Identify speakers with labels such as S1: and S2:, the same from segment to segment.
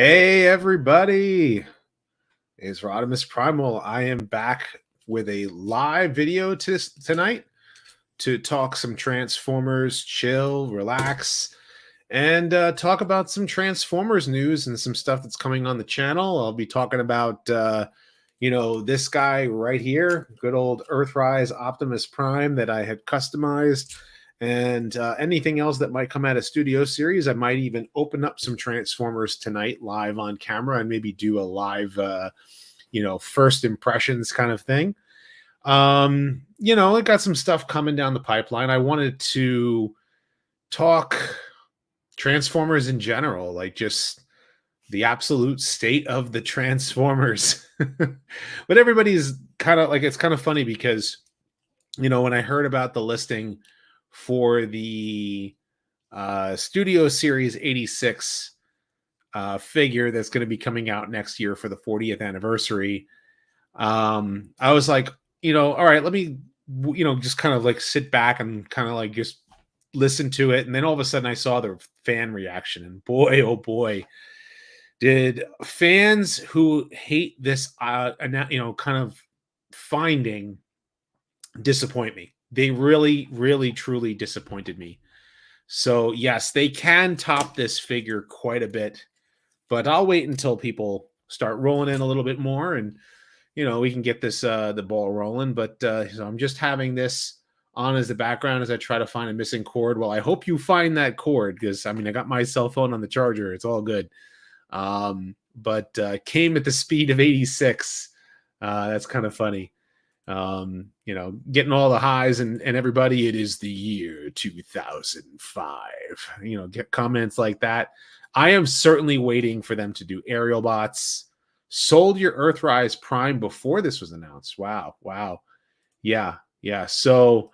S1: Hey everybody, it's Optimus Prime. I am back with a live video tonight to talk some Transformers, chill, relax, and talk about some Transformers news and some stuff that's coming on the channel. I'll be talking about, this guy right here, good old Earthrise Optimus Prime that I had customized, and anything else that might come out of Studio Series. I might even open up some Transformers tonight live on camera and maybe do a live, first impressions kind of thing. I got some stuff coming down the pipeline. I wanted to talk Transformers in general, like just the absolute state of the Transformers. But everybody's kind of like, it's kind of funny because, when I heard about the listing for the Studio Series 86 figure that's going to be coming out next year for the 40th anniversary, I was like, all right, let me, just kind of like sit back and kind of like just listen to it. And then all of a sudden I saw the fan reaction, and boy, oh boy, did fans who hate this, kind of finding disappoint me. They really, really, truly disappointed me. So yes, they can top this figure quite a bit, but I'll wait until people start rolling in a little bit more, and we can get this the ball rolling. But so I'm just having this on as the background as I try to find a missing cord. Well, I hope you find that cord, because I got my cell phone on the charger. It's all good. But came at the speed of 86. That's kind of funny. Getting all the highs and everybody, it is the year 2005, get comments like that. I am certainly waiting for them to do aerial bots. Sold your Earthrise Prime before this was announced. Wow. Yeah. So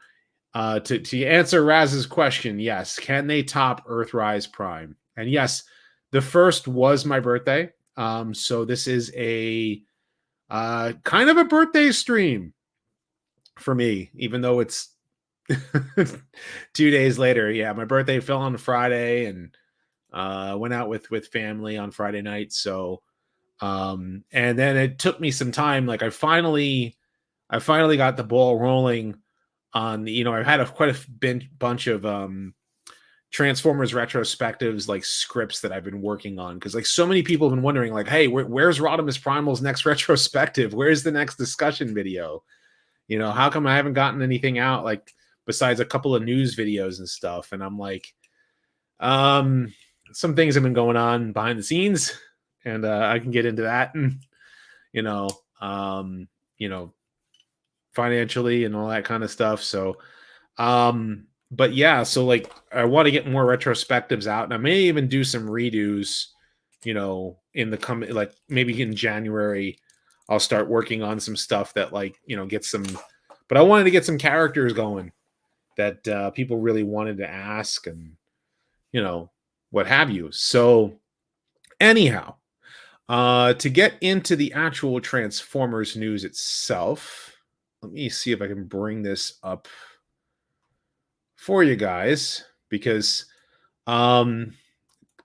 S1: to answer Raz's question, yes, can they top Earthrise Prime? And yes, the first was my birthday. So this is a kind of a birthday stream for me, even though it's 2 days later. Yeah, my birthday fell on Friday, and went out with family on Friday night. So and then it took me some time. Like I finally got the ball rolling on the, I've had quite a bunch of Transformers retrospectives, like scripts that I've been working on, because like so many people have been wondering, like, hey, where's Rodimus Primal's next retrospective? Where's the next discussion video? How come I haven't gotten anything out, like besides a couple of news videos and stuff? And I'm like, some things have been going on behind the scenes, and I can get into that, and financially and all that kind of stuff. So but yeah, so like I want to get more retrospectives out, and I may even do some redos, in the coming, like maybe in January I'll start working on some stuff that, like, get some, but I wanted to get some characters going that people really wanted to ask, and what have you. So anyhow, to get into the actual Transformers news itself, let me see if I can bring this up for you guys, because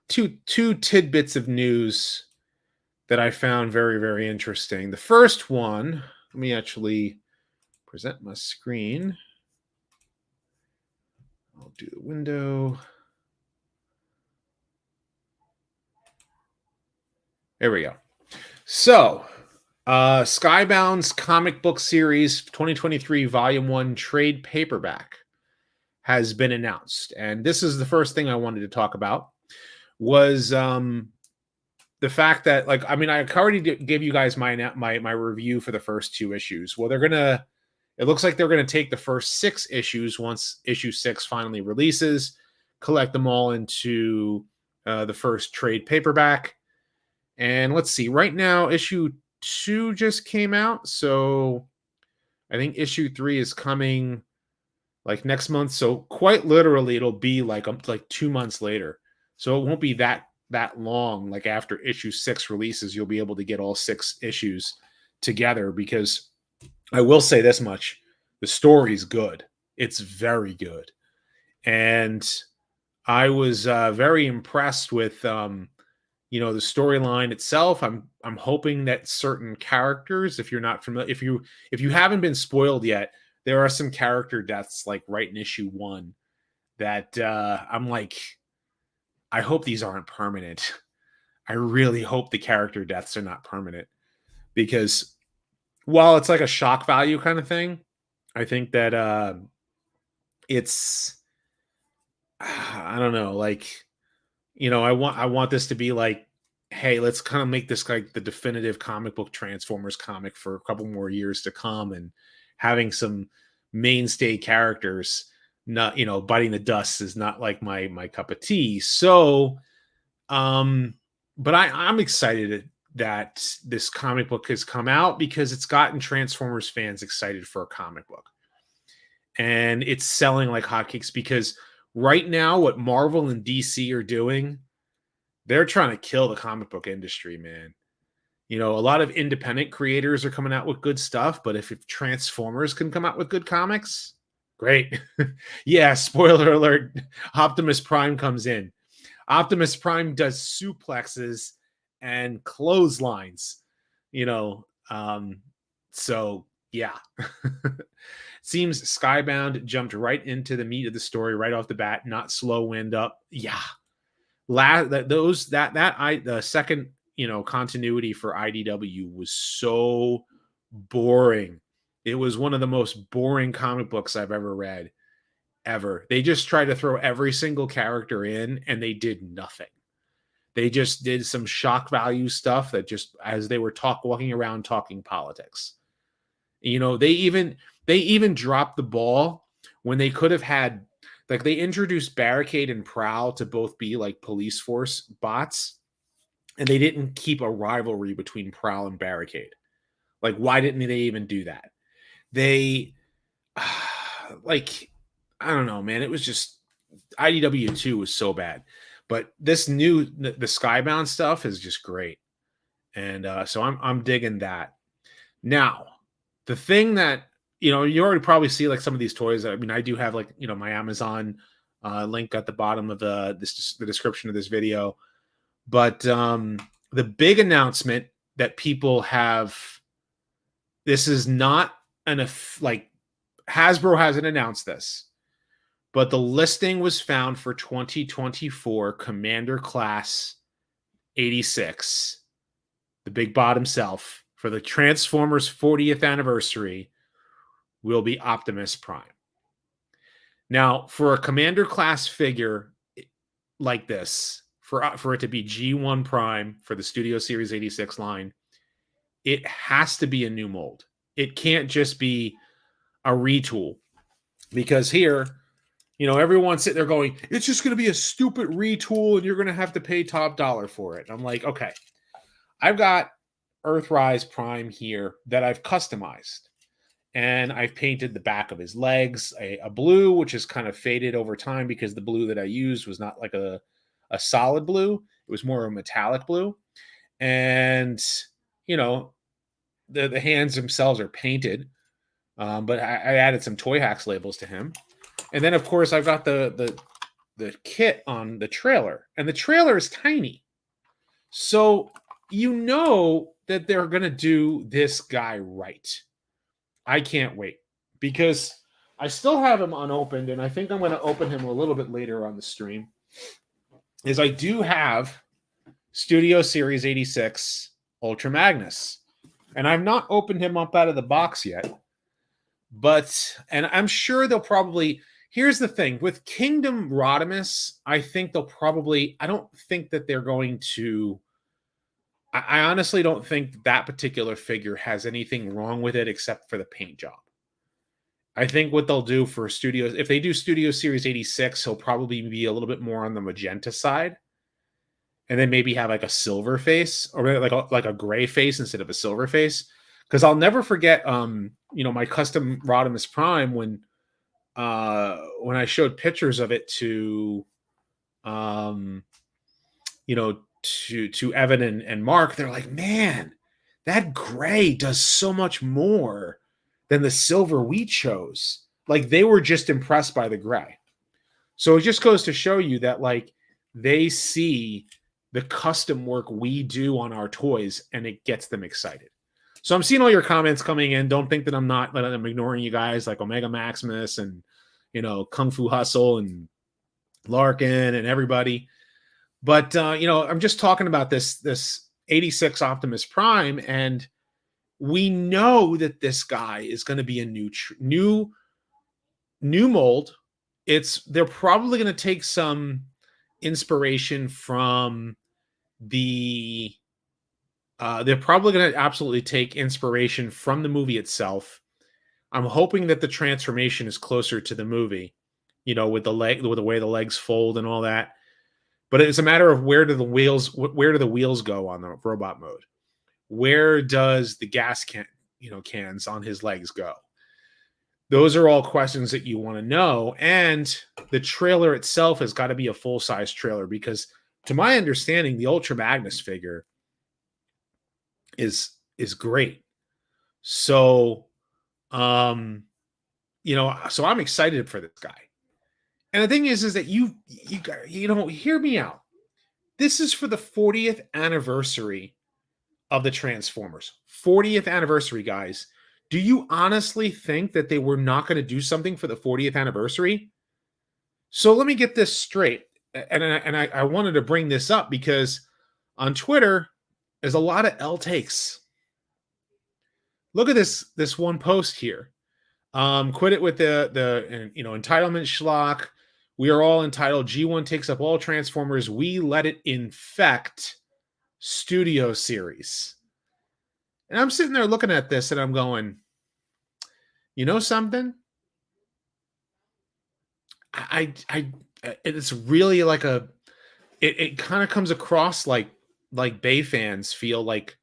S1: two tidbits of news that I found very, very interesting. The first one, let me actually present my screen. I'll do the window. There we go. So, Skybound's comic book series 2023 Volume 1 trade paperback has been announced. And this is the first thing I wanted to talk about, was the fact that, like, I already gave you guys my review for the first 2 issues. Well, it looks like they're going to take the first 6 issues once issue 6 finally releases, collect them all into the first trade paperback. And let's see, right now, issue 2 just came out. So I think issue 3 is coming like next month. So quite literally, it'll be like 2 months later. So it won't be that long. Like after issue 6 releases, you'll be able to get all 6 issues together, because I will say this much: the story's good. It's very good. And I was very impressed with the storyline itself, I'm hoping that certain characters, if you're not familiar, if you haven't been spoiled yet, there are some character deaths like right in issue 1 that I'm like, I hope these aren't permanent. I really hope the character deaths are not permanent, because while it's like a shock value kind of thing, I think that it's I don't know, like, I want this to be like, hey, let's kind of make this like the definitive comic book Transformers comic for a couple more years to come, and having some mainstay characters not, biting the dust is not like my cup of tea. So, but I'm excited that this comic book has come out, because it's gotten Transformers fans excited for a comic book. And it's selling like hotcakes, because right now what Marvel and DC are doing, they're trying to kill the comic book industry, man. A lot of independent creators are coming out with good stuff, but if Transformers can come out with good comics, great. Yeah, spoiler alert, Optimus Prime comes in. Optimus Prime does suplexes and clotheslines, so yeah. Seems Skybound jumped right into the meat of the story right off the bat, not slow wind up. Yeah. The second, continuity for IDW was so boring. It was one of the most boring comic books I've ever read, ever. They just tried to throw every single character in, and they did nothing. They just did some shock value stuff that just, as they were walking around talking politics. They even dropped the ball when they could have had, like, they introduced Barricade and Prowl to both be like police force bots, and they didn't keep a rivalry between Prowl and Barricade. Like, why didn't they even do that? They, like, I don't know, man. It was just, IDW 2 was so bad. But this new, the Skybound stuff is just great. And so I'm digging that. Now, the thing that, you already probably see like some of these toys. I mean, I do have like, my Amazon link at the bottom of the description of this video. But the big announcement that people have, this is not like, Hasbro hasn't announced this, but the listing was found for 2024 Commander Class 86, the big bot himself, for the Transformers 40th anniversary, will be Optimus Prime. Now, for a Commander Class figure like this, for it to be G1 Prime for the Studio Series 86 line, it has to be a new mold. It can't just be a retool, because here, everyone's sitting there going, it's just going to be a stupid retool and you're going to have to pay top dollar for it. And I'm like, okay, I've got Earthrise Prime here that I've customized, and I've painted the back of his legs a blue, which is kind of faded over time because the blue that I used was not like a solid blue. It was more a metallic blue. And, the hands themselves are painted. But I added some Toy Hacks labels to him. And then, of course, I've got the kit on the trailer. And the trailer is tiny. So that they're going to do this guy right. I can't wait, because I still have him unopened, and I think I'm going to open him a little bit later on the stream. I do have Studio Series 86 Ultra Magnus. And I've not opened him up out of the box yet. And I'm sure they'll probably, here's the thing, with Kingdom Rodimus, I don't think that they're going to, I honestly don't think that particular figure has anything wrong with it except for the paint job. I think what they'll do for Studios, if they do Studio Series 86, he'll probably be a little bit more on the magenta side. And then maybe have like a silver face, or like a gray face instead of a silver face. Because I'll never forget, my custom Rodimus Prime when I showed pictures of it to Evan and Mark. They're like, man, that gray does so much more than the silver we chose. Like, they were just impressed by the gray. So it just goes to show you that, like, they see the custom work we do on our toys, and it gets them excited. So I'm seeing all your comments coming in. Don't think that I'm ignoring you guys, like Omega Maximus and, you know, Kung Fu Hustle and Larkin and everybody. But you know, I'm just talking about this 86 Optimus Prime, and we know that this guy is going to be a new mold. They're probably going to take some inspiration from they're probably going to absolutely take inspiration from the movie itself. I'm hoping that the transformation is closer to the movie, you know, with the way the legs fold and all that. But it's a matter of where do the wheels go on the robot mode? Where does the gas cans on his legs go? Those are all questions that you want to know. And the trailer itself has got to be a full-size trailer, because to my understanding, the Ultra Magnus figure is great. So, you know, so I'm excited for this guy. And the thing is that you know, hear me out. This is for the 40th anniversary of the Transformers. 40th anniversary, guys. Do you honestly think that they were not going to do something for the 40th anniversary? So let me get this straight. And I wanted to bring this up because on Twitter, there's a lot of L takes. Look at this one post here. Quit it with the you know, entitlement schlock. We are all entitled. G1 takes up all Transformers. We let it infect Studio Series. And I'm sitting there looking at this and I'm going, you know something? It's really like it kind of comes across like Bay fans feel like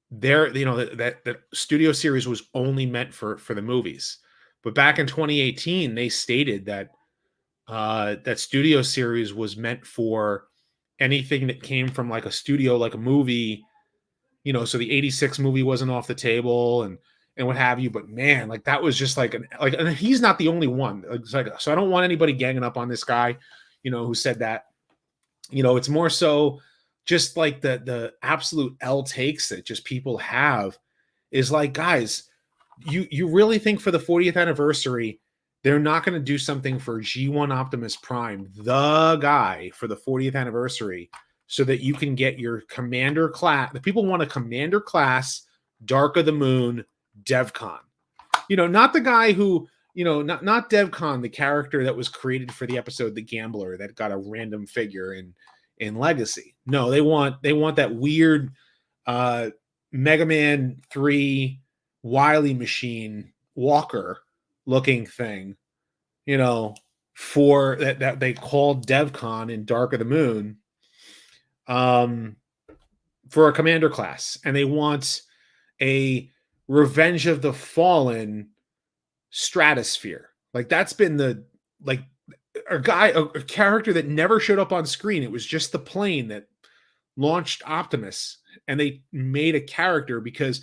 S1: they're, you know, that Studio Series was only meant for the movies. But back in 2018, they stated that that Studio Series was meant for anything that came from like a studio, like a movie, you know. So the 86 movie wasn't off the table and what have you. But man, like that was just like and he's not the only one. So I don't want anybody ganging up on this guy, you know, who said that. You know, it's more so just like the absolute L takes that just people have is like, guys, you really think for the 40th anniversary they're not going to do something for G1 Optimus Prime, the guy, for the 40th anniversary, so that you can get your Commander class? The people want a Commander class Dark of the Moon DevCon. You know, not the guy who, you know, not DevCon, the character that was created for the episode The Gambler that got a random figure in Legacy. No, they want that weird Mega Man 3 Wily Machine Walker looking thing, you know, for that they called DevCon in Dark of the Moon, for a Commander class. And they want a Revenge of the Fallen Stratosphere. Like that's been a character that never showed up on screen. It was just the plane that launched Optimus, and they made a character because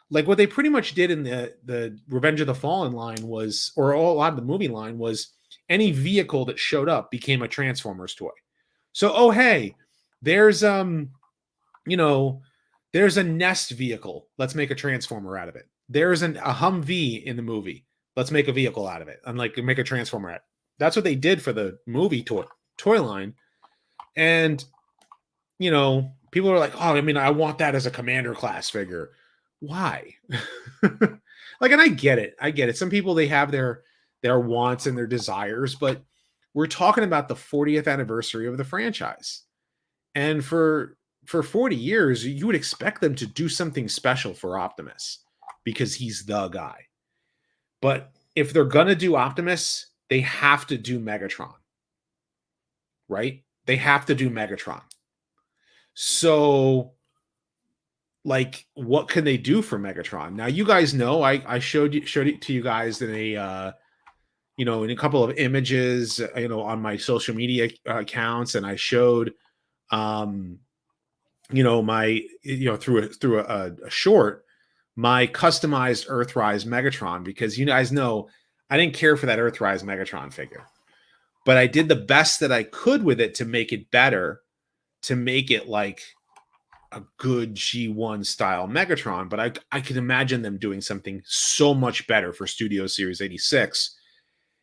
S1: like what they pretty much did in the Revenge of the Fallen line was, or a lot of the movie line was, any vehicle that showed up became a Transformers toy. So, oh, hey, there's, you know, there's a Nest vehicle. Let's make a Transformer out of it. There's a Humvee in the movie. Let's make a vehicle out of it. And like make a Transformer out of it. That's what they did for the movie toy line. And, you know, people are like, oh, I mean, I want that as a Commander class figure. Why? Like, and I get it. Some people, they have their wants and their desires, but we're talking about the 40th anniversary of the franchise. And for 40 years, you would expect them to do something special for Optimus because he's the guy. But if they're going to do Optimus, they have to do Megatron, right? They have to do Megatron. So, like, what can they do for Megatron? Now, you guys know I showed it to you guys in a you know, in a couple of images, you know, on my social media accounts, and I showed you know, my, you know, through a short, my customized Earthrise Megatron, because you guys know I didn't care for that Earthrise Megatron figure. but I did the best that I could with it to make it better, to make it like a good G1 style Megatron. But I can imagine them doing something so much better for Studio Series 86.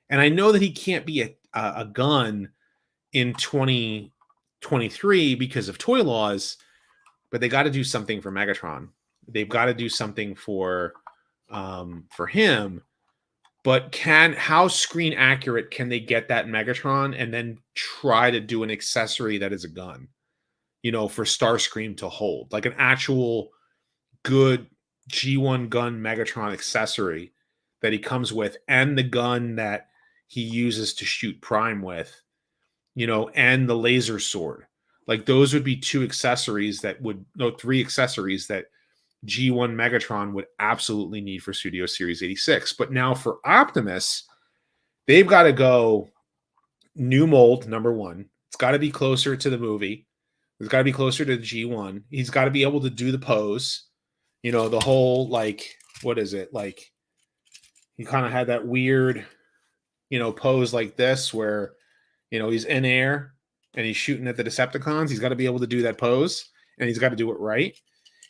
S1: And I know that he can't be a gun in 2023 because of toy laws, but they got to do something for Megatron. They've got to do something for him. But how screen accurate can they get that Megatron and then try to do an accessory that is a gun, for Starscream to hold, like an actual good G1 gun Megatron accessory that he comes with, and the gun that he uses to shoot Prime with, and the laser sword. Like those would be three accessories that G1 Megatron would absolutely need for Studio Series 86. But now for Optimus, they've got to go new mold, number one. It's got to be closer to the movie. It's got to be closer to the G1. He's got to be able to do the pose. The whole, like, what is it? Like, he kind of had that weird, pose like this where, he's in air and he's shooting at the Decepticons. He's got to be able to do that pose, and he's got to do it right.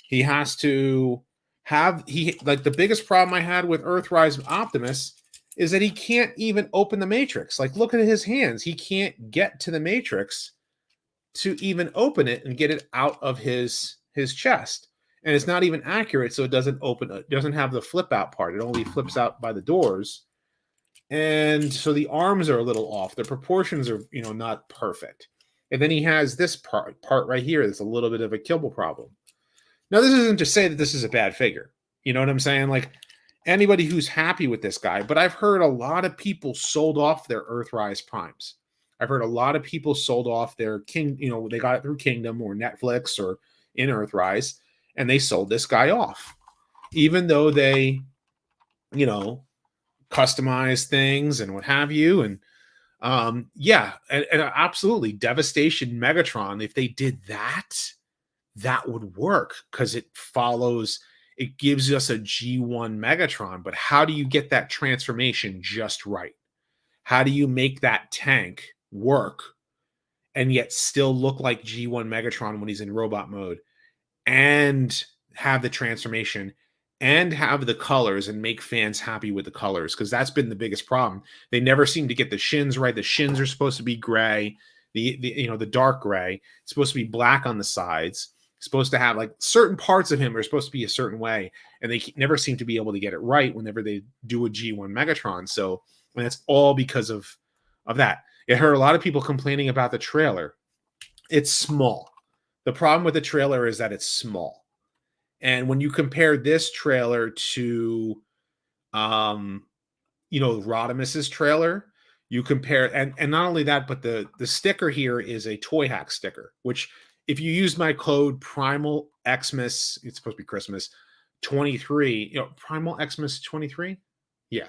S1: He has to have the biggest problem I had with Earthrise Optimus is that he can't even open the Matrix. Like, look at his hands. He can't get to the Matrix to even open it and get it out of his chest. And it's not even accurate, so it doesn't open. It doesn't have the flip out part. It only flips out by the doors. And so the arms are a little off. The proportions are, not perfect. And then he has this part right here that's a little bit of a kibble problem. Now, this isn't to say that this is a bad figure. You know what I'm saying? Like, anybody who's happy with this guy, but I've heard a lot of people sold off their Earthrise Primes. I've heard a lot of people sold off their they got it through Kingdom or Netflix or in Earthrise, and they sold this guy off. Even though they, customize things and what have you. And and absolutely, Devastation Megatron, if they did that would work, because it gives us a G1 Megatron. But how do you get that transformation just right? How do you make that tank work and yet still look like G1 Megatron when he's in robot mode, and have the transformation and have the colors and make fans happy with the colors? Because that's been the biggest problem. They never seem to get the shins right. The shins are supposed to be gray, the dark gray. It's supposed to be black on the sides. Supposed to have, like, certain parts of him are supposed to be a certain way, and they never seem to be able to get it right whenever they do a G1 Megatron. So, and it's all because of that. I heard a lot of people complaining about the trailer. It's small. The problem with the trailer is that it's small. And when you compare this trailer to Rodimus's trailer, you compare, and not only that, but the sticker here is a Toy Hack sticker, which, if you use my code Primal Xmas, it's supposed to be Christmas 23, Primal Xmas 23, yeah,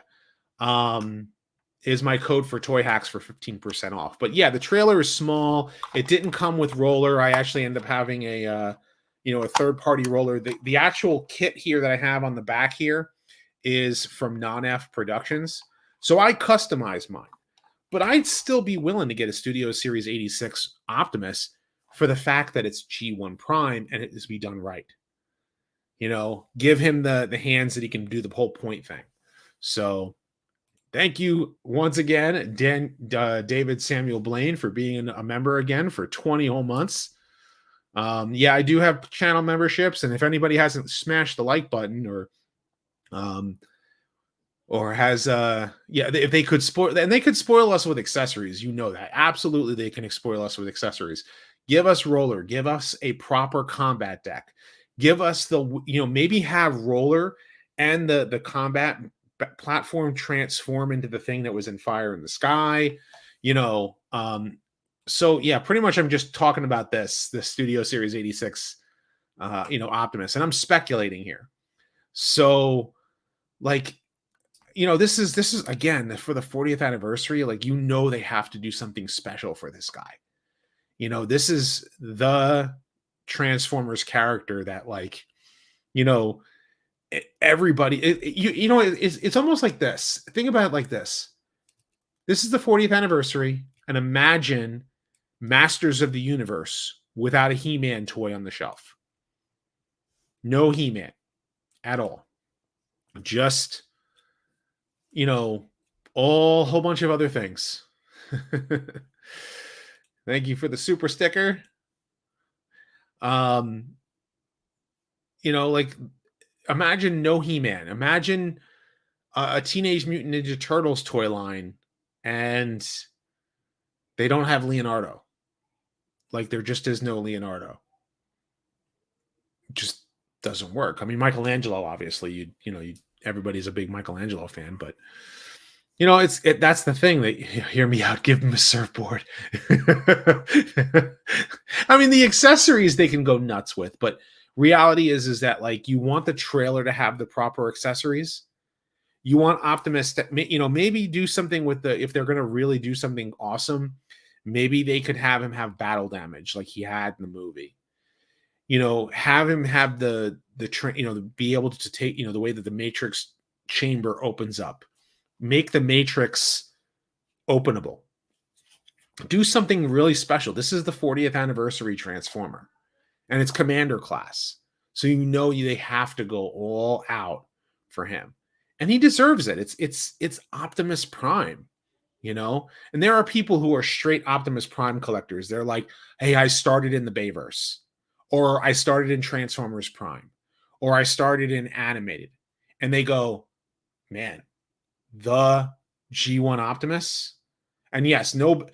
S1: is my code for Toy Hacks for 15% off. But yeah, the trailer is small. It didn't come with roller. I actually end up having a third-party roller. The actual kit here that I have on the back here is from Non-F Productions, so I customized mine. But I'd still be willing to get a Studio Series 86 Optimus for the fact that it's G1 Prime and it is to be done right. Give him the hands that he can do the whole point thing. So thank you once again, David Samuel Blaine, for being a member again for 20 whole months. I do have channel memberships, and if anybody hasn't smashed the like button or has if they could spoil, and they could spoil us with accessories, that absolutely they can spoil us with accessories. Give us roller, give us a proper combat deck, give us maybe have roller and the combat platform transform into the thing that was in Fire in the Sky. So yeah, pretty much I'm just talking about the Studio Series 86 Optimus, and I'm speculating here. So, like, this is again for the 40th anniversary. Like, they have to do something special for this guy. This is the Transformers character that, like, everybody, it's almost like this. Think about it like this. This is the 40th anniversary. And imagine Masters of the Universe without a He-Man toy on the shelf. No He-Man at all. Just, you know, a whole bunch of other things. Thank you for the super sticker. Like imagine no He-Man. Imagine a Teenage Mutant Ninja Turtles toy line and they don't have Leonardo. Like there just is no Leonardo. It just doesn't work. I mean, Michelangelo, obviously, everybody's a big Michelangelo fan, but that's the thing that hear me out, give him a surfboard. I mean, the accessories they can go nuts with, but reality is that like you want the trailer to have the proper accessories. You want Optimus to, maybe do something with if they're going to really do something awesome, maybe they could have him have battle damage like he had in the movie. Have him have be able to take, the way that the Matrix chamber opens up. Make the Matrix openable. Do something really special. This is the 40th anniversary Transformer, and it's Commander class. So they have to go all out for him, and he deserves it. It's Optimus Prime, And there are people who are straight Optimus Prime collectors. They're like, "Hey, I started in the Bayverse, or I started in Transformers Prime, or I started in animated," and they go, "Man, the G1 Optimus." And yes, the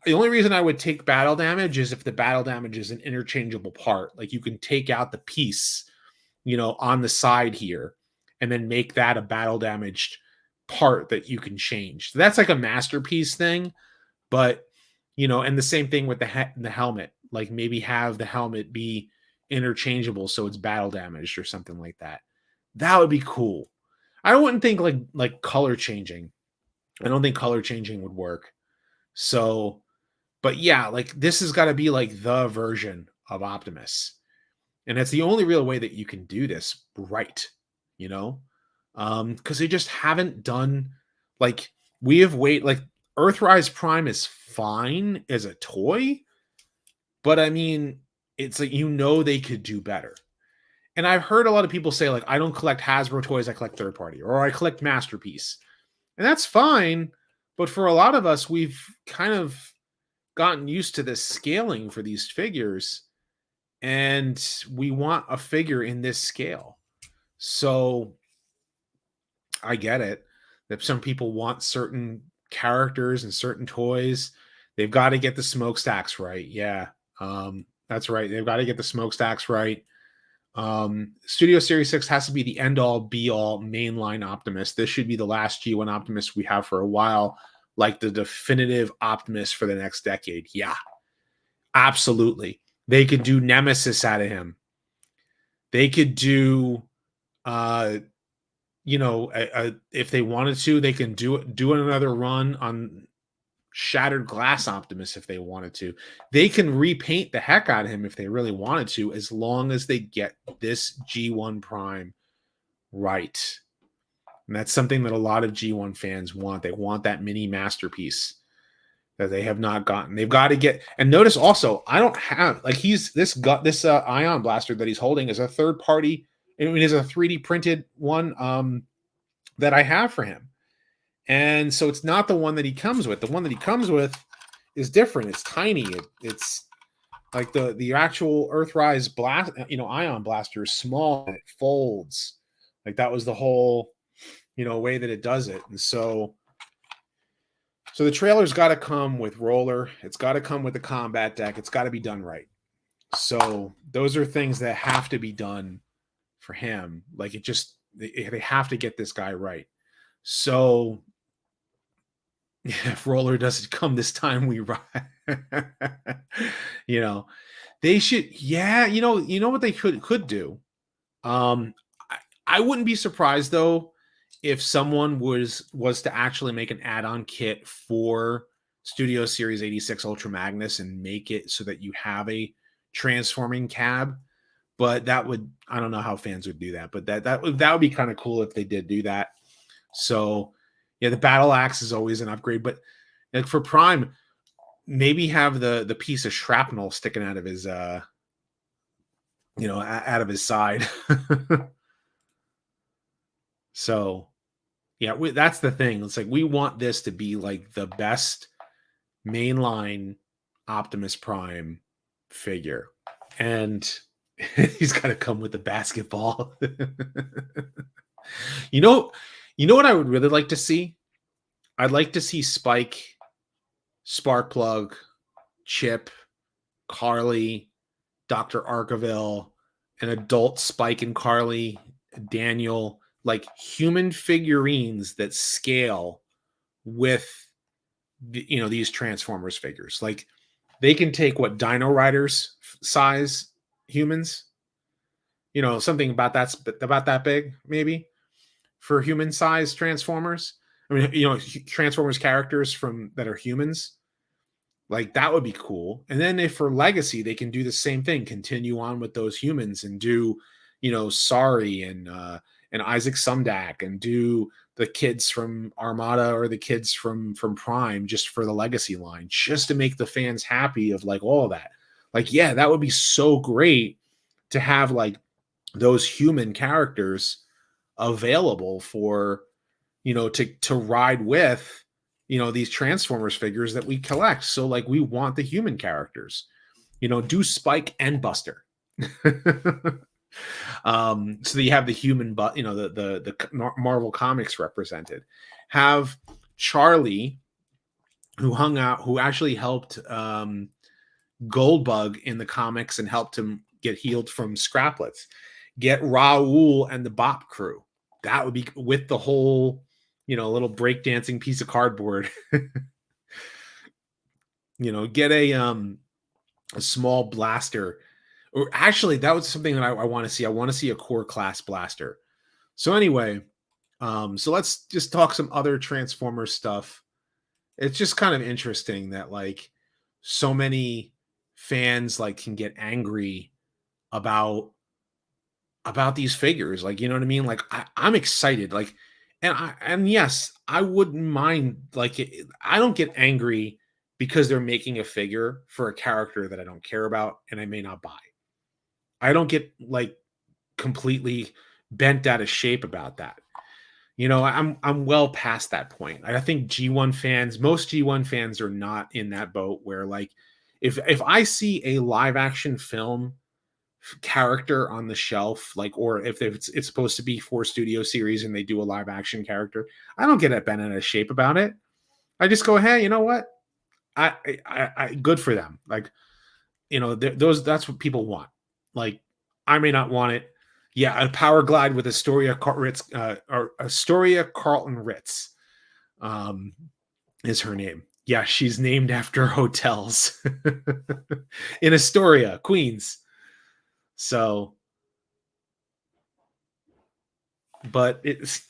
S1: only reason I would take battle damage is if the battle damage is an interchangeable part. Like you can take out the piece, on the side here, and then make that a battle damaged part that you can change. So that's like a masterpiece thing. But, and the same thing with the helmet, like maybe have the helmet be interchangeable so it's battle damaged or something like that. That would be cool. I wouldn't think like color changing. I don't think color changing would work. So, but yeah, like this has got to be like the version of Optimus. And that's the only real way that you can do this right, because they just haven't done like Earthrise Prime is fine as a toy, but I mean, it's like, they could do better. And I've heard a lot of people say, like, I don't collect Hasbro toys, I collect third party, or I collect Masterpiece. And that's fine. But for a lot of us, we've kind of gotten used to this scaling for these figures. And we want a figure in this scale. So I get it that some people want certain characters and certain toys. They've got to get the smokestacks right. Yeah, that's right. They've got to get the smokestacks right. Studio Series 6 has to be the end-all, be-all mainline Optimus. This should be the last G1 Optimus we have for a while, like the definitive Optimus for the next decade. Yeah, absolutely. They could do Nemesis out of him. They could do, if they wanted to, they can do another run on Shattered Glass Optimus if they wanted to. They can repaint the heck out of him if they really wanted to, as long as they get this G1 Prime right. And that's something that a lot of G1 fans want. They want that mini masterpiece that they have not gotten. They've got to get. And notice also, I don't have this ion blaster that he's holding is a third party. It is a 3D printed one that I have for him. And so it's not the one that he comes with. The one that he comes with is different. It's tiny. It's like the actual Earthrise blast, ion blaster is small and it folds. Like that was the whole, way that it does it. And so the trailer's got to come with roller. It's got to come with the combat deck. It's got to be done right. So those are things that have to be done for him. Like they have to get this guy right. So if roller doesn't come this time, we ride. They should. Yeah, what they could do. I wouldn't be surprised though if someone was to actually make an add-on kit for Studio Series 86 Ultra Magnus and make it so that you have a transforming cab. But I don't know how fans would do that, but that would be kind of cool if they did do that. So yeah, the battle axe is always an upgrade, but like for Prime, maybe have the piece of shrapnel sticking out of his out of his side. So yeah, that's the thing. It's like we want this to be like the best mainline Optimus Prime figure, and he's got to come with the basketball. you know, you know what I would really like to see? I'd like to see Spike, Sparkplug, Chip, Carly, Dr. Arkaville, an adult Spike and Carly, Daniel, like human figurines that scale with these Transformers figures. Like they can take what Dino Riders size humans, something about that big, maybe for human size Transformers. I mean, Transformers characters that are humans. Like that would be cool. And then if for Legacy, they can do the same thing, continue on with those humans and do, Sorry and Isaac Sumdac and do the kids from Armada or the kids from Prime just for the Legacy line, just to make the fans happy of like all of that. Like, yeah, that would be so great to have like those human characters available for, to ride with, these Transformers figures that we collect. So like we want the human characters, do Spike and Buster. So that you have the human, but the Marvel Comics represented. Have Charlie, who actually helped Goldbug in the comics and helped him get healed from scraplets. Get Raul and the Bop crew. That would be with the whole, little breakdancing piece of cardboard. Get a small blaster. Or actually, that was something that I want to see. I want to see a core class blaster. So anyway, so let's just talk some other Transformers stuff. It's just kind of interesting that like so many fans like can get angry about these figures. Like, you know what I mean? Like I'm excited. Like, and yes, I wouldn't mind. Like, I don't get angry because they're making a figure for a character that I don't care about and I may not buy. I don't get like completely bent out of shape about that. I'm well past that point. I think most G1 fans are not in that boat where like if I see a live action film character on the shelf, like, or if it's supposed to be for Studio Series and they do a live action character, I don't get bent out of shape about it. I just go, hey, you know what? I good for them. Like, that's what people want. Like, I may not want it. Yeah, a Power Glide with Astoria or Astoria Carlton Ritz, is her name. Yeah, she's named after hotels in Astoria, Queens. So, but it's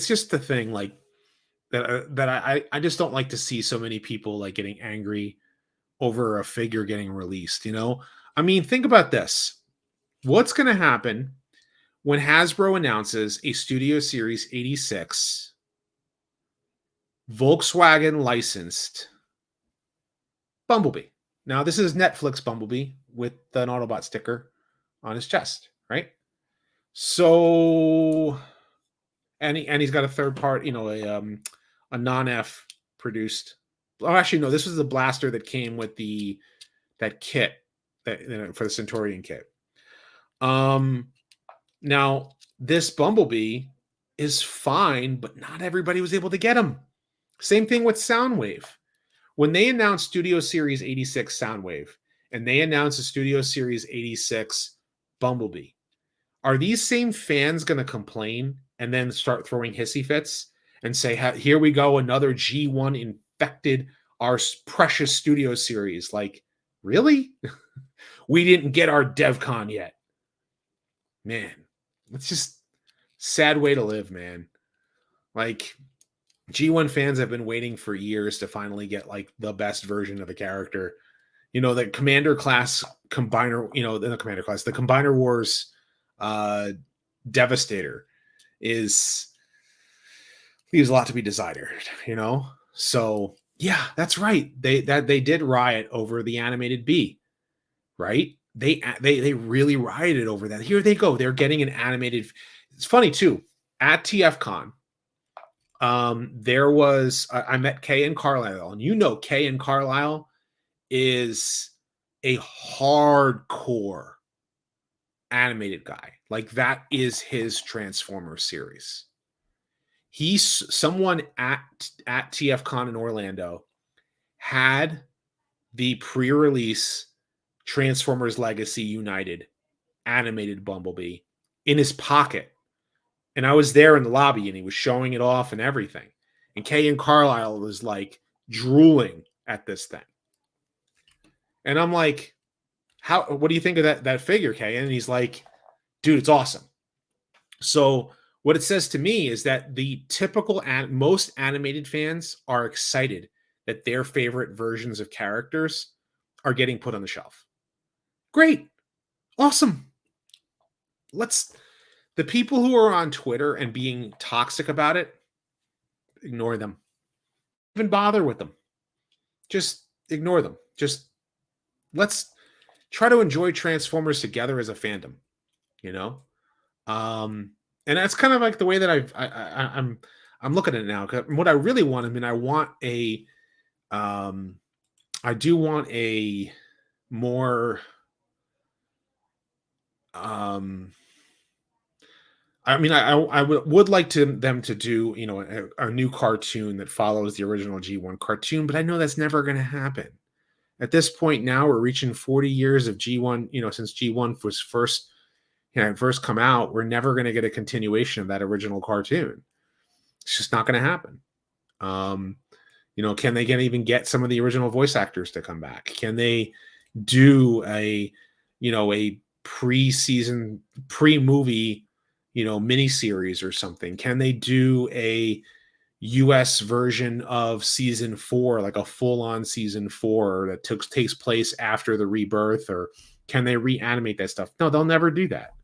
S1: just the thing, like that I just don't like to see so many people like getting angry over a figure getting released. I mean, think about this. What's going to happen when Hasbro announces a Studio Series 86 Volkswagen licensed Bumblebee? Now, this is Netflix Bumblebee with an Autobot sticker on his chest, right? So, and he's got a third part, a non-F produced. Oh, actually, no, this was the blaster that came with that kit for the Centurion kit. Now this Bumblebee is fine, but not everybody was able to get him. Same thing with Soundwave. When they announced Studio Series 86 Soundwave and they announced the Studio Series 86 Bumblebee, are these same fans going to complain and then start throwing hissy fits and say, here we go, another G1 infected our precious Studio Series? Like, really? We didn't get our DevCon yet. Man, it's just sad way to live, man. Like, G1 fans have been waiting for years to finally get like the best version of a character. The Commander class combiner, the Commander class, the Combiner Wars Devastator leaves a lot to be desired, So Yeah, that's right. They did riot over the animated bee, right? They really rioted over that. Here they go. They're getting an animated. It's funny too. At TFCon, there was I met Kay and Carlisle, and you know Kay and Carlisle is a hardcore animated guy. Like that is his Transformers series. He's someone at TFCon in Orlando had the pre-release Transformers Legacy United animated Bumblebee in his pocket. And I was there in the lobby and he was showing it off and everything. And Kay and Carlisle was like drooling at this thing. And I'm like, what do you think of that figure, Kay? And he's like, dude, it's awesome. So what it says to me is that the typical most animated fans are excited that their favorite versions of characters are getting put on the shelf. Great. Awesome. The people who are on Twitter and being toxic about it, ignore them. Even bother with them. Just ignore them. Just let's try to enjoy Transformers together as a fandom, you know? And that's kind of like the way that I'm looking at it now. What I really want, I mean, I do want a more I mean, I would like them to do, you know, a new cartoon that follows the original G1 cartoon, but I know that's never going to happen. At this point now, we're reaching 40 years of G1, you know, since G1 was first come out. We're never going to get a continuation of that original cartoon. It's just not going to happen. You know, can they even get some of the original voice actors to come back? Can they do a pre-season, pre-movie, you know, miniseries or something? Can they do a US version of season 4, like a full-on season 4 that takes place after the rebirth? Or can they reanimate that stuff? No, they'll never do that.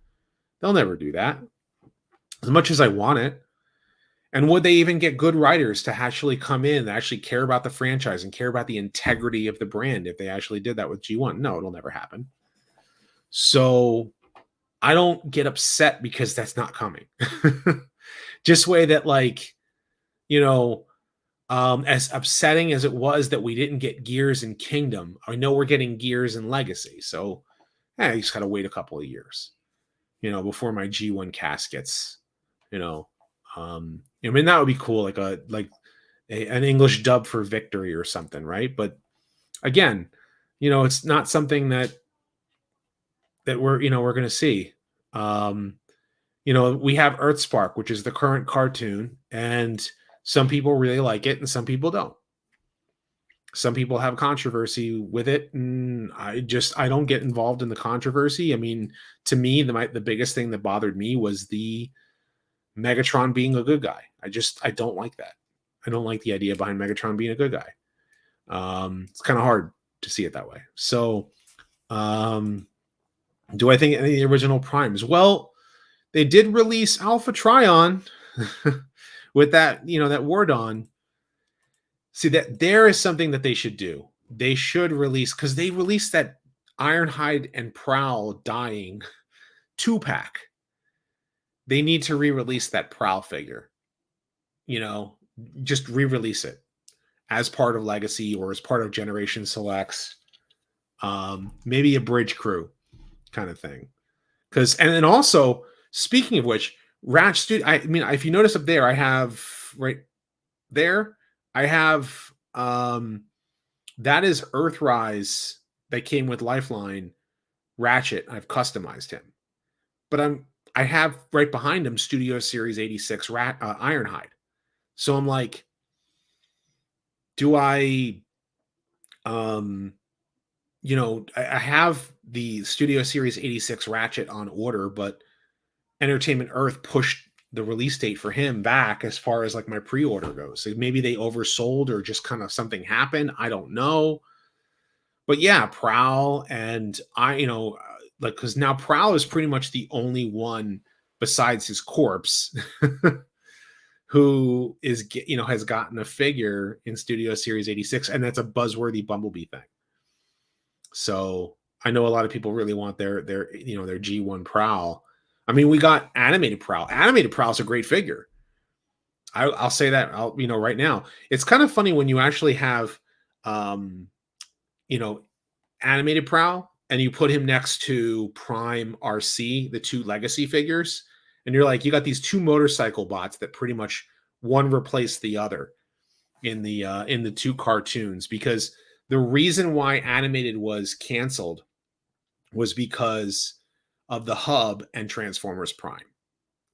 S1: They'll never do that. As much as I want it. And would they even get good writers to actually come in and actually care about the franchise and care about the integrity of the brand if they actually did that with G1? No, it'll never happen. So I don't get upset because that's not coming. Just way that, like, you know, as upsetting as it was that we didn't get Gears in Kingdom, I know we're getting Gears in Legacy. So I just got to wait a couple of years, you know, before my G1 cast gets, you know, I mean, that would be cool, like an English dub for Victory or something, right? But again, you know, it's not something that we're going to see. You know, we have Earthspark, which is the current cartoon, and some people really like it and some people don't. Some people have controversy with it, and I don't get involved in the controversy. I mean, to me, the biggest thing that bothered me was the Megatron being a good guy. I don't like that. I don't like the idea behind Megatron being a good guy. It's kind of hard to see it that way. So, do I think any of the original Primes? Well, they did release Alpha Trion with that, you know, that word on. See, that there is something that they should do. They should release, because they released that Ironhide and Prowl dying 2-pack. They need to re-release that Prowl figure. You know, just re-release it as part of Legacy or as part of Generation Selects. Maybe a bridge crew kind of thing. Because, and then also, speaking of which, Ratch Studio, I mean, if you notice up there, I have right there, I have that is Earthrise that came with Lifeline Ratchet. I've customized him. But I have right behind him Studio Series 86 Ironhide. So I'm like, do I you know, I have the Studio Series 86 Ratchet on order, but Entertainment Earth pushed the release date for him back as far as like my pre-order goes. So maybe they oversold or just kind of something happened. I don't know. But yeah, Prowl and you know, like, because now Prowl is pretty much the only one besides his corpse who is, has gotten a figure in Studio Series 86, and that's a buzzworthy Bumblebee thing. So I know a lot of people really want their G1 Prowl. I mean, we got Animated Prowl. Animated Prowl is a great figure. I'll say that. Right now, it's kind of funny when you actually have, Animated Prowl, and you put him next to Prime RC, the two legacy figures, and you're like, you got these two motorcycle bots that pretty much one replaced the other in the two cartoons, because the reason why Animated was canceled was because of the Hub and Transformers Prime.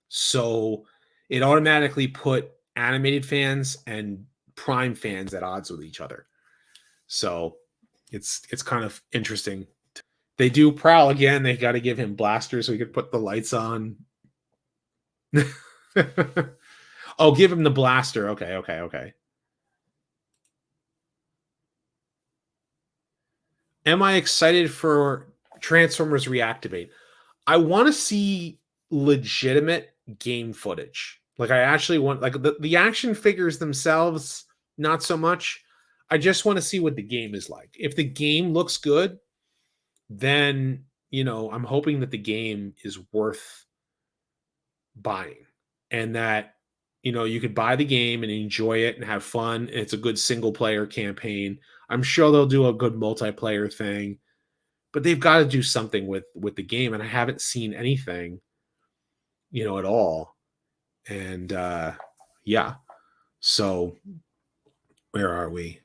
S1: So it automatically put Animated fans and Prime fans at odds with each other. So it's kind of interesting. They do Prowl again. They got to give him blasters so he could put the lights on. Oh, give him the blaster. Okay. Am I excited for Transformers Reactivate? I want to see legitimate game footage. Like, I actually want, like, the action figures themselves, not so much. I just want to see what the game is like. If the game looks good, then, I'm hoping that the game is worth buying, and that, you could buy the game and enjoy it and have fun. And it's a good single player campaign. I'm sure they'll do a good multiplayer thing, but they've got to do something with the game. And I haven't seen anything, at all. And yeah. So where are we?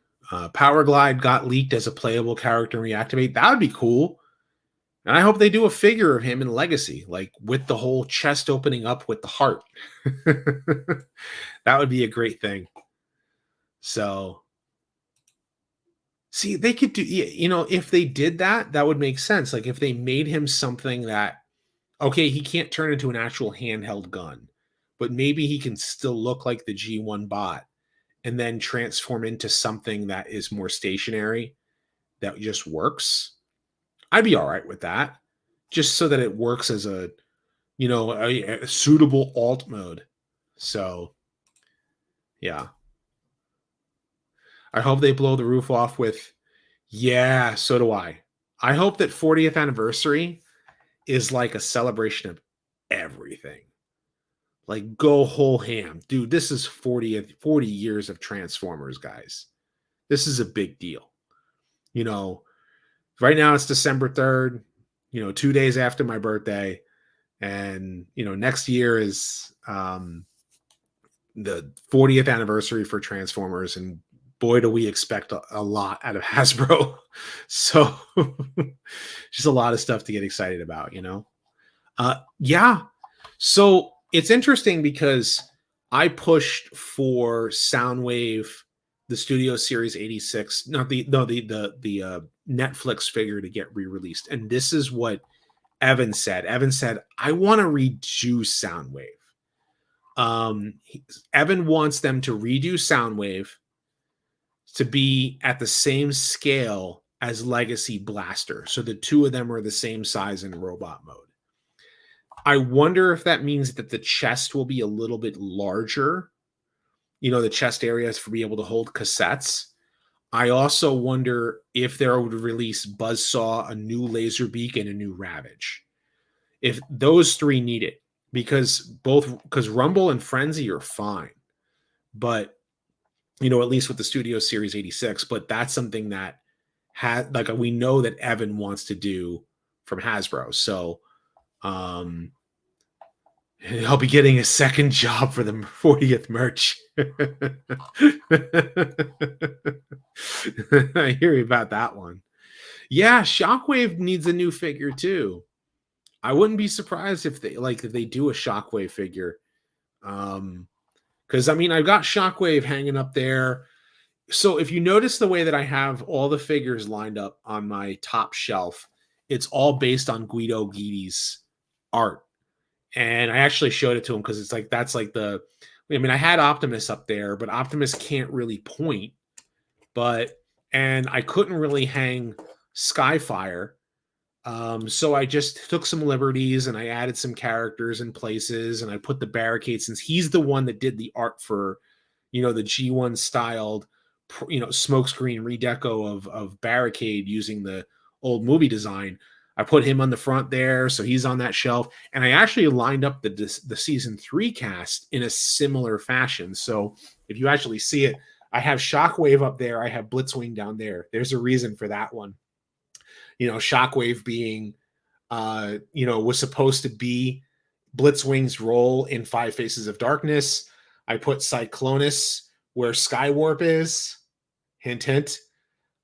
S1: Power Glide got leaked as a playable character in Reactivate. That would be cool. And I hope they do a figure of him in Legacy, like with the whole chest opening up with the heart. That would be a great thing. So, see, they could do, if they did that, that would make sense. Like, if they made him something that, okay, he can't turn into an actual handheld gun, but maybe he can still look like the G1 bot and then transform into something that is more stationary, that just works. I'd be all right with that, just so that it works as a suitable alt mode. So, yeah. I hope they blow the roof off with, yeah, so do I. I hope that 40th anniversary is like a celebration of everything. Like, go whole ham. Dude, this is 40 years of Transformers, guys. This is a big deal. Right now it's December 3rd, 2 days after my birthday. And, next year is the 40th anniversary for Transformers. And boy, do we expect a lot out of Hasbro. So just a lot of stuff to get excited about, Yeah. So it's interesting because I pushed for Soundwave, the Studio Series 86, not the Netflix figure, to get re-released. And this is what Evan said. Evan said, I want to redo Soundwave. Evan wants them to redo Soundwave to be at the same scale as Legacy Blaster. So the two of them are the same size in robot mode. I wonder if that means that the chest will be a little bit larger, the chest areas for be able to hold cassettes. I also wonder if they would release Buzzsaw, a new Laserbeak, and a new Ravage. If those three need it, because Rumble and Frenzy are fine, but at least with the Studio Series 86, but that's something that we know that Evan wants to do from Hasbro. So I'll be getting a second job for the 40th merch. I hear about that one. Yeah, Shockwave needs a new figure too. I wouldn't be surprised if they do a Shockwave figure. Because I've got Shockwave hanging up there. So if you notice the way that I have all the figures lined up on my top shelf, it's all based on Guido Guidi's art. And I actually showed it to him because it's like, that's like I had Optimus up there, but Optimus can't really point. And I couldn't really hang Skyfire So I just took some liberties and I added some characters and places, and I put the barricade, since he's the one that did the art for, the G1 styled, smokescreen redeco of barricade using the old movie design. I put him on the front there, so he's on that shelf, and I actually lined up the season 3 cast in a similar fashion. So if you actually see it, I have Shockwave up there, I have Blitzwing down there. There's a reason for that one. Shockwave being, was supposed to be Blitzwing's role in Five Faces of Darkness. I put Cyclonus where Skywarp is. Hint, hint.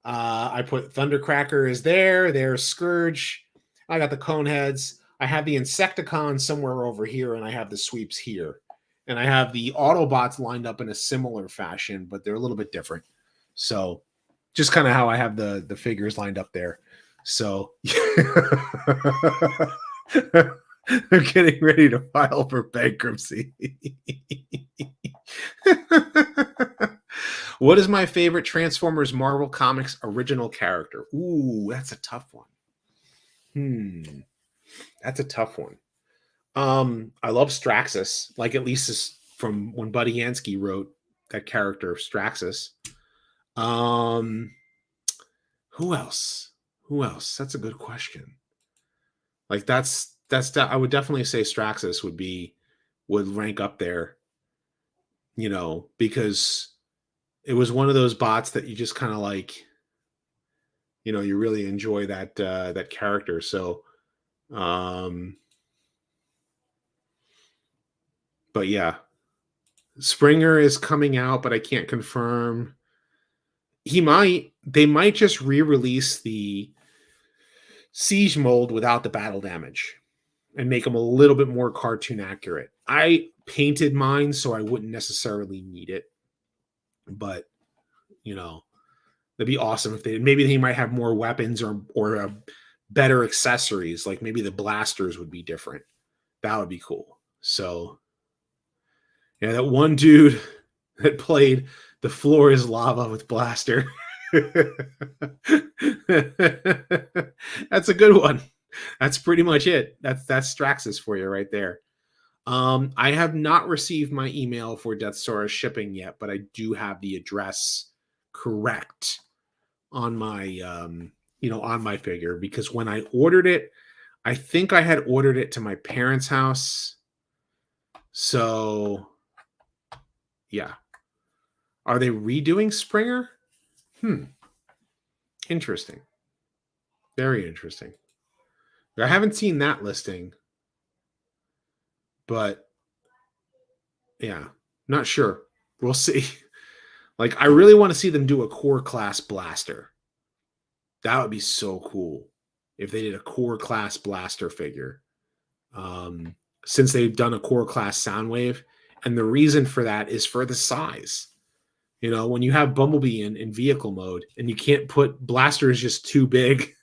S1: I put Thundercracker is there. There's Scourge. I got the Coneheads. I have the Insecticons somewhere over here, and I have the Sweeps here. And I have the Autobots lined up in a similar fashion, but they're a little bit different. So just kind of how I have the figures lined up there. So I'm getting ready to file for bankruptcy. What is my favorite Transformers Marvel Comics original character? Ooh, that's a tough one. That's a tough one. I love Straxus, like at least this from when Buddy Yansky wrote that character, Straxus. Who else? That's a good question. Like that's I would definitely say Straxus would rank up there, because it was one of those bots that you just kind of like, you really enjoy that character. So, but yeah, Springer is coming out, but I can't confirm. They might just re-release the Siege mold without the battle damage and make them a little bit more cartoon accurate. I painted mine, so I wouldn't necessarily need it, but that'd be awesome if they might have more weapons or better accessories. Like maybe the blasters would be different. That would be cool. So yeah, that one dude that played The Floor is Lava with Blaster. That's a good one. That's pretty much it. That's Straxus for you right there. I have not received my email for Death Star shipping yet, but I do have the address correct on my on my figure, because when I ordered it, I think I had ordered it to my parents' house. So yeah. Are they redoing Springer? Interesting. Very interesting. I haven't seen that listing, but yeah, not sure. We'll see. Like, I really want to see them do a core class blaster. That would be so cool if they did a core class blaster figure. Since they've done a core class Soundwave, and the reason for that is for the size. When you have Bumblebee in vehicle mode, and you can't put Blaster is just too big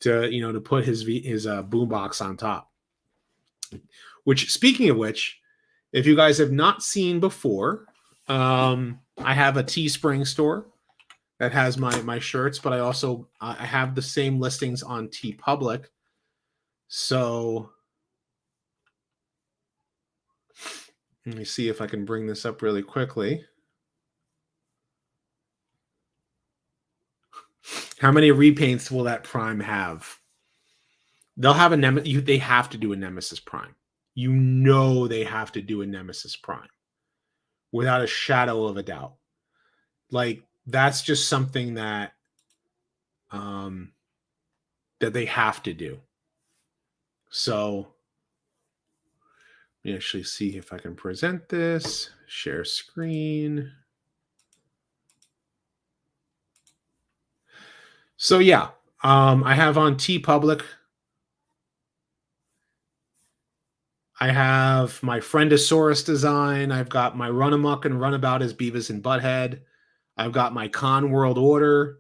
S1: to put his boombox on top. Which, speaking of which, if you guys have not seen before, I have a Teespring store that has my shirts, but I have the same listings on TeePublic. So let me see if I can bring this up really quickly. How many repaints will that Prime have? They'll have they have to do a Nemesis Prime. They have to do a Nemesis Prime without a shadow of a doubt. Like, that's just something that that they have to do. So let me actually see if I can present this. Share screen. So yeah, I have on TeePublic. I have my Friendosaurus design. I've got my Runamuck and Runabout as Beavis and Butthead. I've got my Con World Order.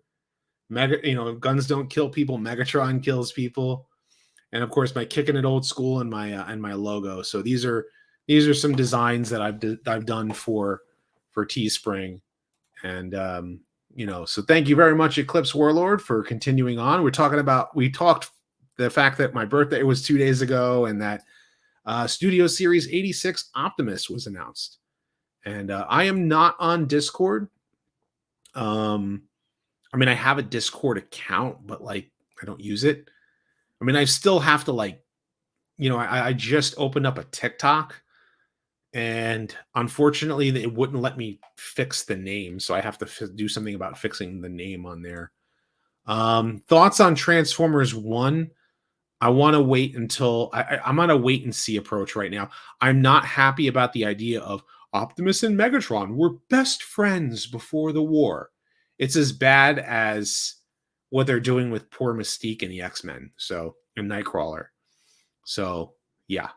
S1: Guns don't kill people. Megatron kills people. And of course, my Kicking It Old School and my logo. So these are some designs that I've done for Teespring, and So thank you very much, Eclipse Warlord, for continuing on. We talked the fact that my birthday was 2 days ago and that Studio Series 86 Optimus was announced. And I am not on Discord. I mean, I have a Discord account, but like I don't use it. I mean, I still have to I just opened up a TikTok, and unfortunately it wouldn't let me fix the name. So I have to do something about fixing the name on there. Thoughts on Transformers 1? I want to wait until I'm on a wait and see approach right now. I'm not happy about the idea of Optimus and Megatron were best friends before the war. It's as bad as what they're doing with poor Mystique and the X-Men, and Nightcrawler. So, yeah.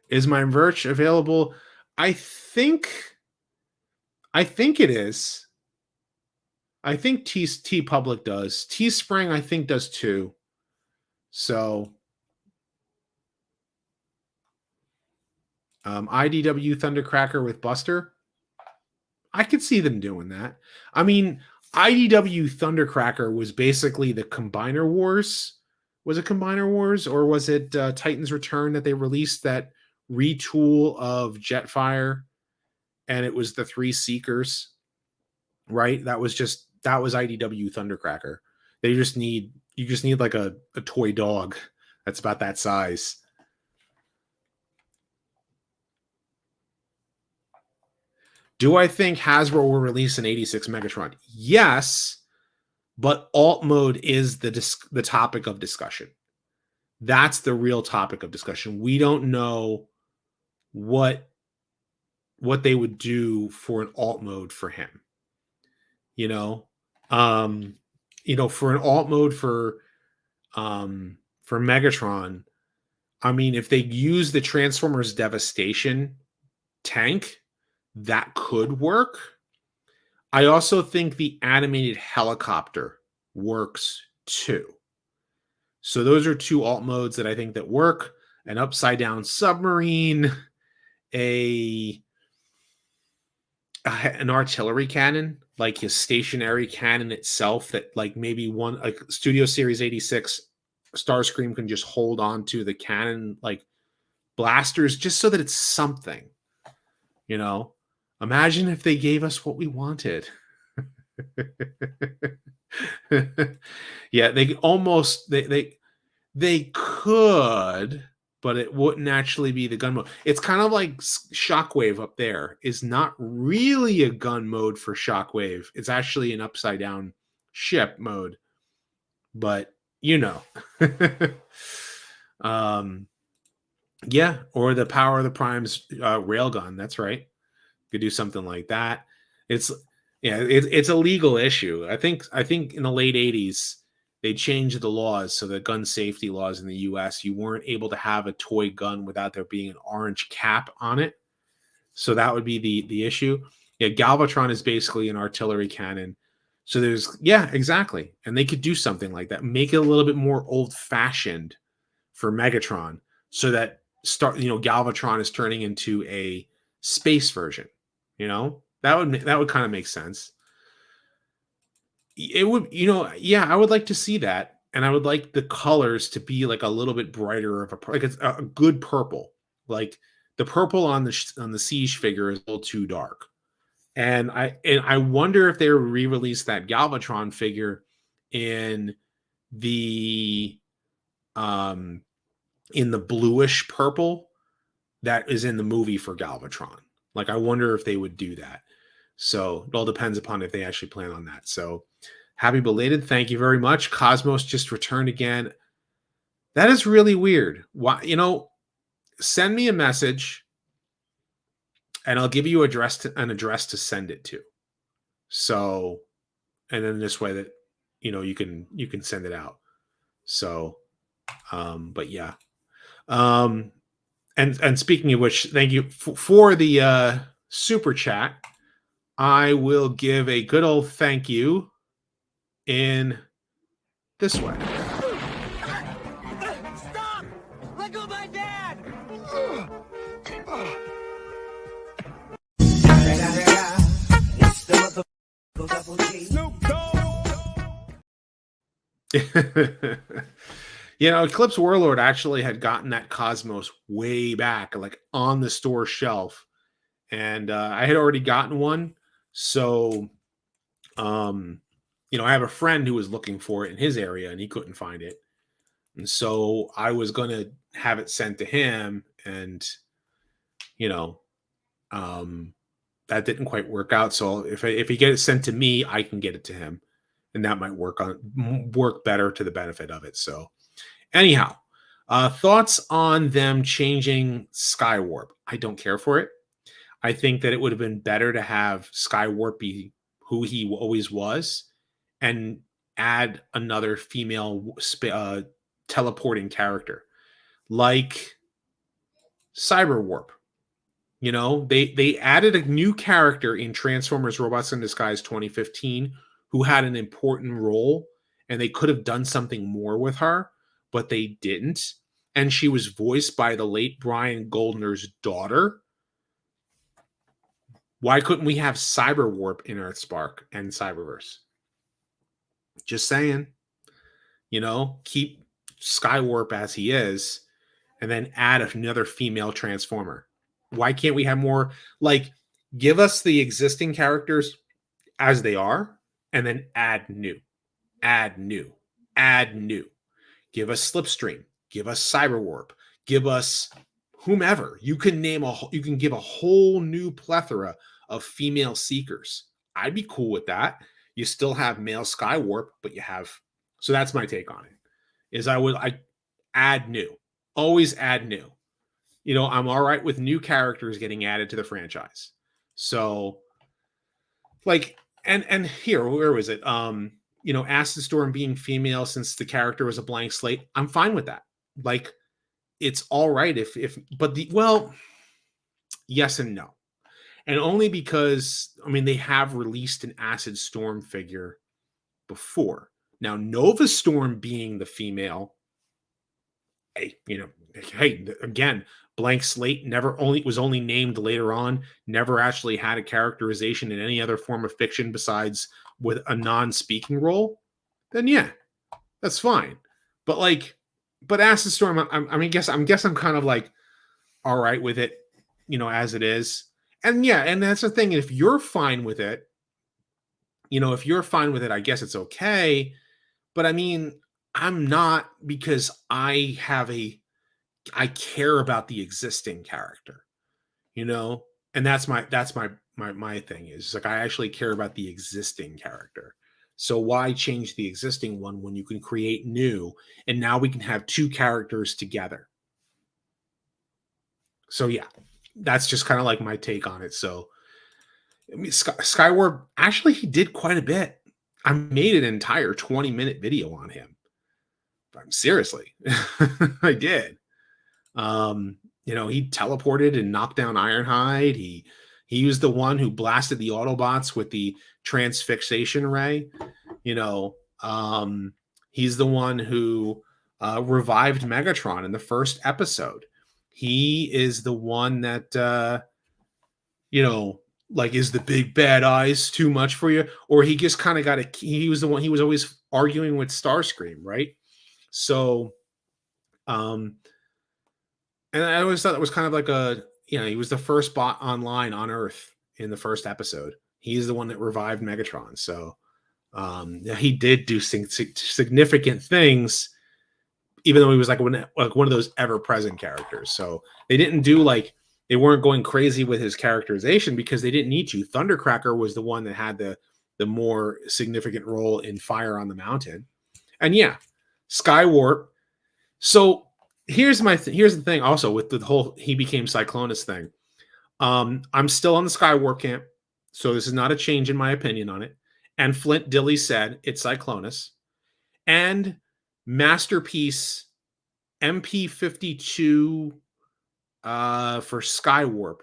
S1: Is my merch available? I think it is. I think T Public does. Teespring, I think, does too. So, IDW Thundercracker with Buster. I could see them doing that. I mean, IDW Thundercracker was basically the Combiner Wars. Was it Combiner Wars, or was it Titan's Return that they released that retool of Jetfire, and it was the three Seekers, right? That was IDW Thundercracker. You just need like a toy dog that's about that size. Do I think Hasbro will release an 86 Megatron? Yes, but alt mode is the topic of discussion. That's the real topic of discussion. We don't know what they would do for an alt mode for him. For an alt mode for Megatron, I mean, if they use the Transformers Devastation tank, that could work. I also think the animated helicopter works too. So those are two alt modes that I think that work. An upside down submarine, an artillery cannon, like his stationary cannon itself, that like maybe one like Studio Series 86 Starscream can just hold on to the cannon like blasters, just so that it's something. Imagine if they gave us what we wanted. Yeah, they could, but it wouldn't actually be the gun mode. It's kind of like Shockwave up there is not really a gun mode for Shockwave. It's actually an upside down ship mode. But yeah, or the Power of the Prime's railgun. That's right. Could do something like that. It's a legal issue. I think in the late 80s they changed the laws, so the gun safety laws in the US, you weren't able to have a toy gun without there being an orange cap on it. So that would be the issue. Yeah, Galvatron is basically an artillery cannon. So exactly. And they could do something like that. Make it a little bit more old-fashioned for Megatron, so that Galvatron is turning into a space version. That would kind of make sense. It would, I would like to see that, and I would like the colors to be like a little bit brighter like it's a good purple. Like the purple on the Siege figure is a little too dark, and I wonder if they re-release that Galvatron figure in the bluish purple that is in the movie for Galvatron. Like, I wonder if they would do that. So it all depends upon if they actually plan on that. So happy belated. Thank you very much. Cosmos just returned again. That is really weird. Why? Send me a message and I'll give you an address to send it to. So, and then this way that, you can send it out. So, but yeah. And speaking of which, thank you for the super chat. I will give a good old thank you in this way.
S2: Stop! Let go of my dad!
S1: Eclipse Warlord actually had gotten that Cosmos way back, like on the store shelf. And I had already gotten one. So, I have a friend who was looking for it in his area and he couldn't find it. And so I was going to have it sent to him. And, that didn't quite work out. So if he gets it sent to me, I can get it to him. And that might work better to the benefit of it. So anyhow, thoughts on them changing Skywarp. I don't care for it. I think that it would have been better to have Skywarp be who he always was and add another female teleporting character like Cyberwarp. They added a new character in Transformers Robots in Disguise 2015 who had an important role, and they could have done something more with her, but they didn't. And she was voiced by the late Brian Goldner's daughter. Why couldn't we have Cyberwarp in Earthspark and Cyberverse? Just saying. Keep Skywarp as he is, and then add another female Transformer. Why can't we have more? Like, give us the existing characters as they are, and then add new. Give us Slipstream. Give us Cyberwarp. Give us whomever. You can give a whole new plethora of female seekers. I'd be cool with that. You still have male Skywarp, but you have. So that's my take on it. Is I add new. Always add new. I'm all right with new characters getting added to the franchise. So, like, and here, where was it? Acid Storm being female since the character was a blank slate. I'm fine with that. Like, it's all right yes and no. And only because, they have released an Acid Storm figure before. Now, Nova Storm being the female, hey, again, blank slate, was only named later on, never actually had a characterization in any other form of fiction besides with a non-speaking role, then yeah, that's fine. But Acid Storm, I'm kind of like all right with it, as it is. And yeah, and that's the thing. If you're fine with it, I guess it's okay. But I'm not, because I care about the existing character, and that's my thing is like, I actually care about the existing character. So why change the existing one when you can create new, and now we can have two characters together? So yeah, that's just kind of like my take on it. So Skywarp, actually, he did quite a bit. I made an entire 20-minute video on him. Seriously, I did. He teleported and knocked down Ironhide. He was the one who blasted the Autobots with the transfixation ray. He's the one who revived Megatron in the first episode. He is the one that is the big bad eyes too much for you? Or he just kind of he was the one, he was always arguing with Starscream, right? So, and I always thought it was kind of like he was the first bot online on Earth in the first episode. He's the one that revived Megatron. So, he did do significant things, even though he was like one of those ever-present characters. So they didn't do they weren't going crazy with his characterization because they didn't need to. Thundercracker was the one that had the more significant role in Fire on the Mountain. And yeah, Skywarp. So here's the thing also with the whole he became Cyclonus thing. I'm still on the Skywarp camp, so this is not a change in my opinion on it. And Flint Dilley said it's Cyclonus. And Masterpiece MP52 for Skywarp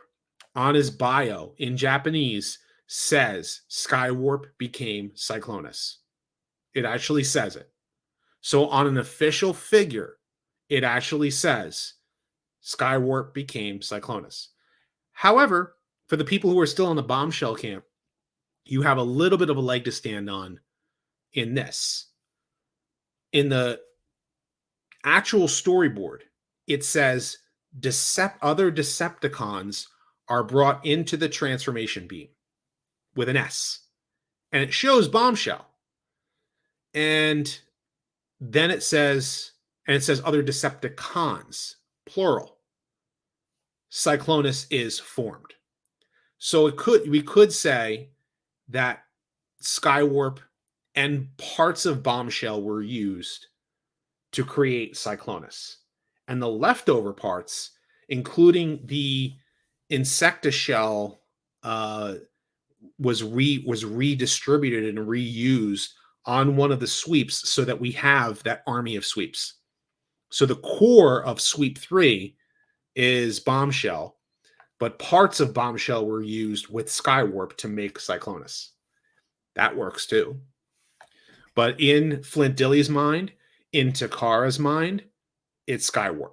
S1: on his bio in Japanese says Skywarp became Cyclonus. It actually says it. So on an official figure, it actually says Skywarp became Cyclonus. However, for the people who are still in the Bombshell camp, you have a little bit of a leg to stand on in this. In the actual storyboard, it says other Decepticons are brought into the transformation beam with an S. And it shows Bombshell. And then it says other Decepticons, plural. Cyclonus is formed. So we could say that Skywarp and parts of Bombshell were used to create Cyclonus. And the leftover parts, including the Insecta shell, was redistributed and reused on one of the sweeps so that we have that army of sweeps. So the core of sweep 3 is Bombshell, but parts of Bombshell were used with Skywarp to make Cyclonus. That works too. But in Flint Dilly's mind, in Takara's mind, it's Skywarp.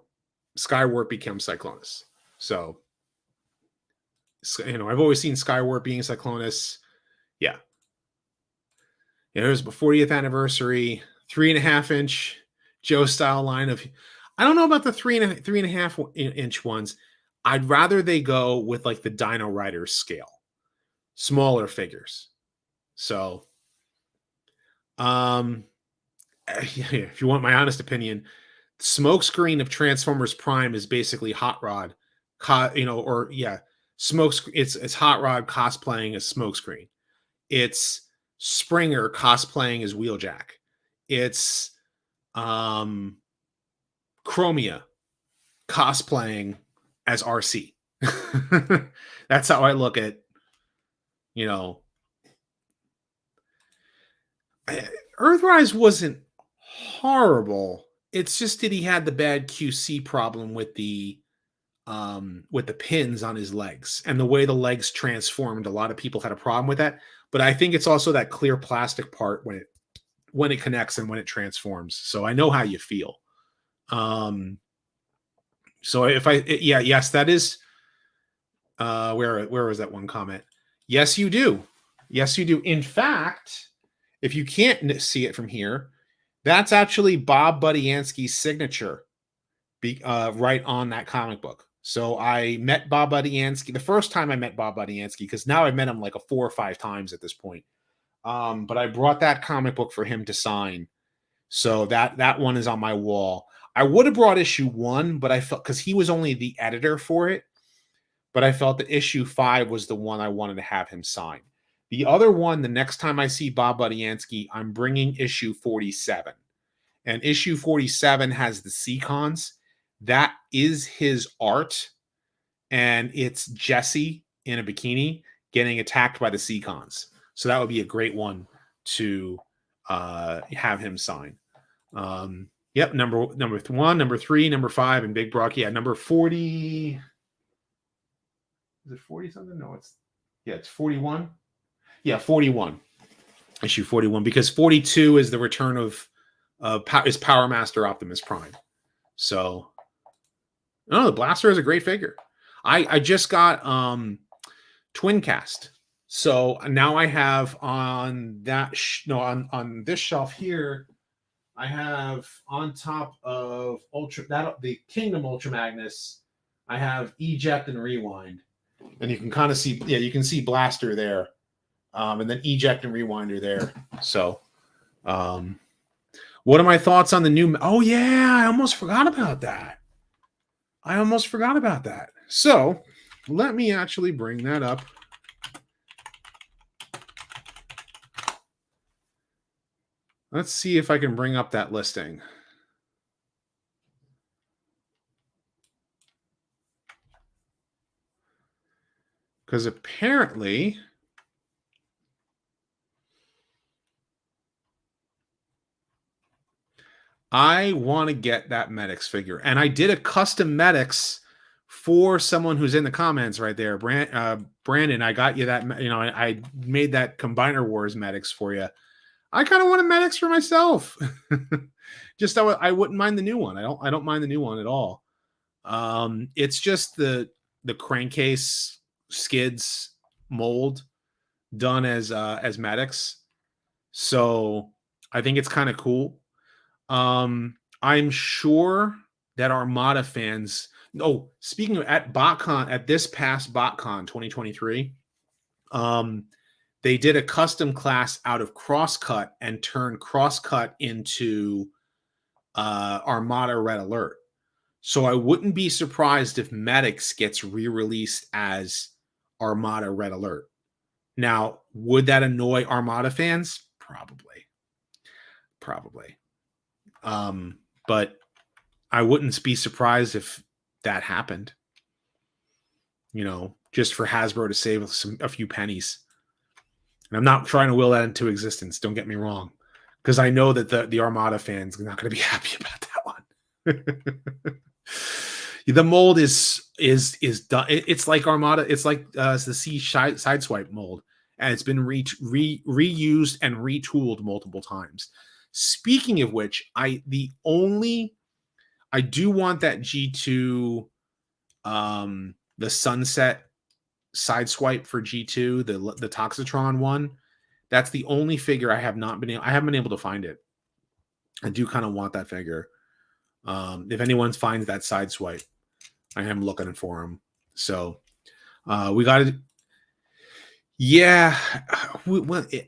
S1: Skywarp becomes Cyclonus. So, I've always seen Skywarp being Cyclonus. Yeah. There's the 40th anniversary, 3.5-inch Joe style line of. I don't know about the 3.5-inch ones. I'd rather they go with like the Dino Riders scale, smaller figures. So, if you want my honest opinion, smokescreen of Transformers Prime is basically Hot Rod, Smokescreen. It's Hot Rod cosplaying as Smokescreen. It's Springer cosplaying as Wheeljack. It's Chromia cosplaying as RC. That's how I look at, Earthrise wasn't horrible. It's just that he had the bad QC problem with the pins on his legs and the way the legs transformed. A lot of people had a problem with that, but I think it's also that clear plastic part when it connects and when it transforms. So I know how you feel. So yes, that is, where was that one comment? Yes, you do. Yes, you do. In fact, if you can't see it from here, that's actually Bob Budiansky's signature, right on that comic book. So I met Bob Budiansky the first time I met Bob Budiansky, because now I've met him like 4 or 5 times at this point. But I brought that comic book for him to sign. So that one is on my wall. I would have brought issue 1, but I felt, because he was only the editor for it, but I felt that issue 5 was the one I wanted to have him sign. The other one, the next time I see Bob Budiansky, I'm bringing issue 47. And issue 47 has the Seacons. That is his art. And it's Jesse in a bikini getting attacked by the Seacons. So that would be a great one to have him sign. Yep, number 1, number 3, number 5, and Big Brock. Yeah, number 40. Is it 40 something? No, it's 41. Yeah, 41. Issue 41, because 42 is the return of is Power Master Optimus Prime. So, the Blaster is a great figure. I just got Twin Cast. So now I have on that on this shelf here, I have on top of the Kingdom Ultra Magnus, I have Eject and Rewind. And you can kind of see, you can see Blaster there. And then Eject and Rewind are there. So, what are my thoughts on the new? Oh yeah, I almost forgot about that. So, let me actually bring that up. Let's see if I can bring up that listing. Because apparently, I want to get that Medics figure. And I did a custom Medics for someone who's in the comments right there. Brandon, I got you that, I made that Combiner Wars Medics for you. I kind of want a Medics for myself. Just I wouldn't mind the new one. I don't mind the new one at all. It's just the crankcase skids mold done as medics. So I think it's kind of cool. I'm sure that Armada fans. Oh, speaking of at BotCon, at this past BotCon 2023, they did a custom class out of Crosscut and turned Crosscut into Armada Red Alert. So I wouldn't be surprised if Medics gets re-released as Armada Red Alert. Now, would that annoy Armada fans? Probably. But I wouldn't be surprised if that happened. Just for Hasbro to save a few pennies. And I'm not trying to will that into existence. Don't get me wrong, because I know that the Armada fans are not going to be happy about that one. The mold is done. It's like Armada. It's like the C Sideswipe mold, and it's been reused and retooled multiple times. Speaking of which, I do want that G2, the Sunset Sideswipe for G2, the Toxitron one. That's the only figure I haven't been able to find it. I do kind of want that figure. If anyone finds that Sideswipe, I am looking for him. So we got to. Yeah,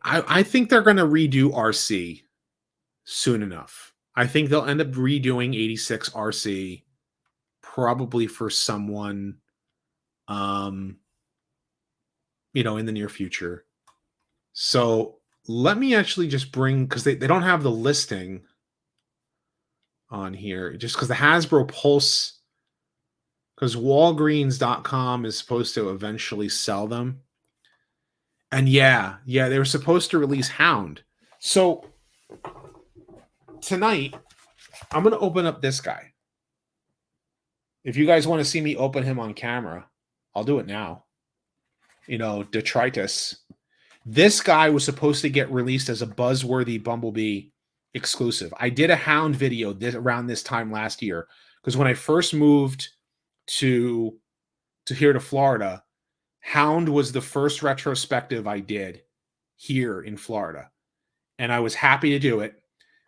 S1: I think they're going to redo RC soon enough. I think they'll end up redoing 86 RC, probably for someone, in the near future. So let me actually just bring, because they don't have the listing on here, just because the Hasbro Pulse, because Walgreens.com is supposed to eventually sell them. And yeah, they were supposed to release Hound. So tonight, I'm going to open up this guy. If you guys want to see me open him on camera, I'll do it now. Detritus. This guy was supposed to get released as a buzzworthy Bumblebee exclusive. I did a Hound video around this time last year, because when I first moved to here to Florida, Hound was the first retrospective I did here in Florida. And I was happy to do it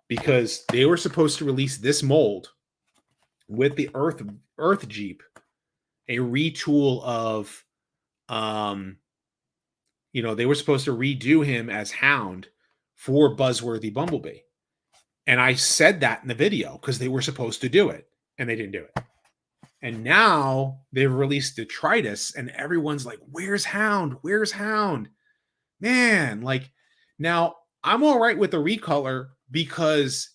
S1: because they were supposed to release this mold with the Earth Jeep, a retool of they were supposed to redo him as Hound for buzzworthy Bumblebee. And I said that in the video because they were supposed to do it and they didn't do it. And now they've released Detritus and everyone's like, where's Hound? Where's Hound? Man, now I'm all right with the recolor because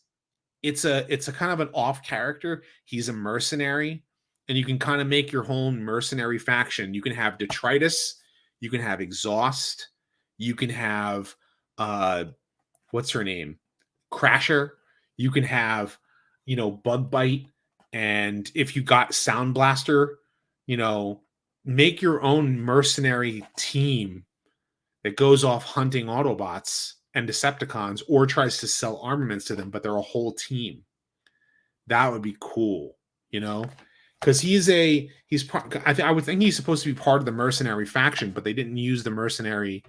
S1: it's a kind of an off character. He's a mercenary and you can kind of make your own mercenary faction. You can have Detritus, you can have Exhaust, you can have what's her name? Crasher, you can have, Bug Bite, and if you got Sound Blaster, make your own mercenary team that goes off hunting Autobots and Decepticons or tries to sell armaments to them, but they're a whole team. That would be cool, because I would think he's supposed to be part of the mercenary faction, but they didn't use the mercenary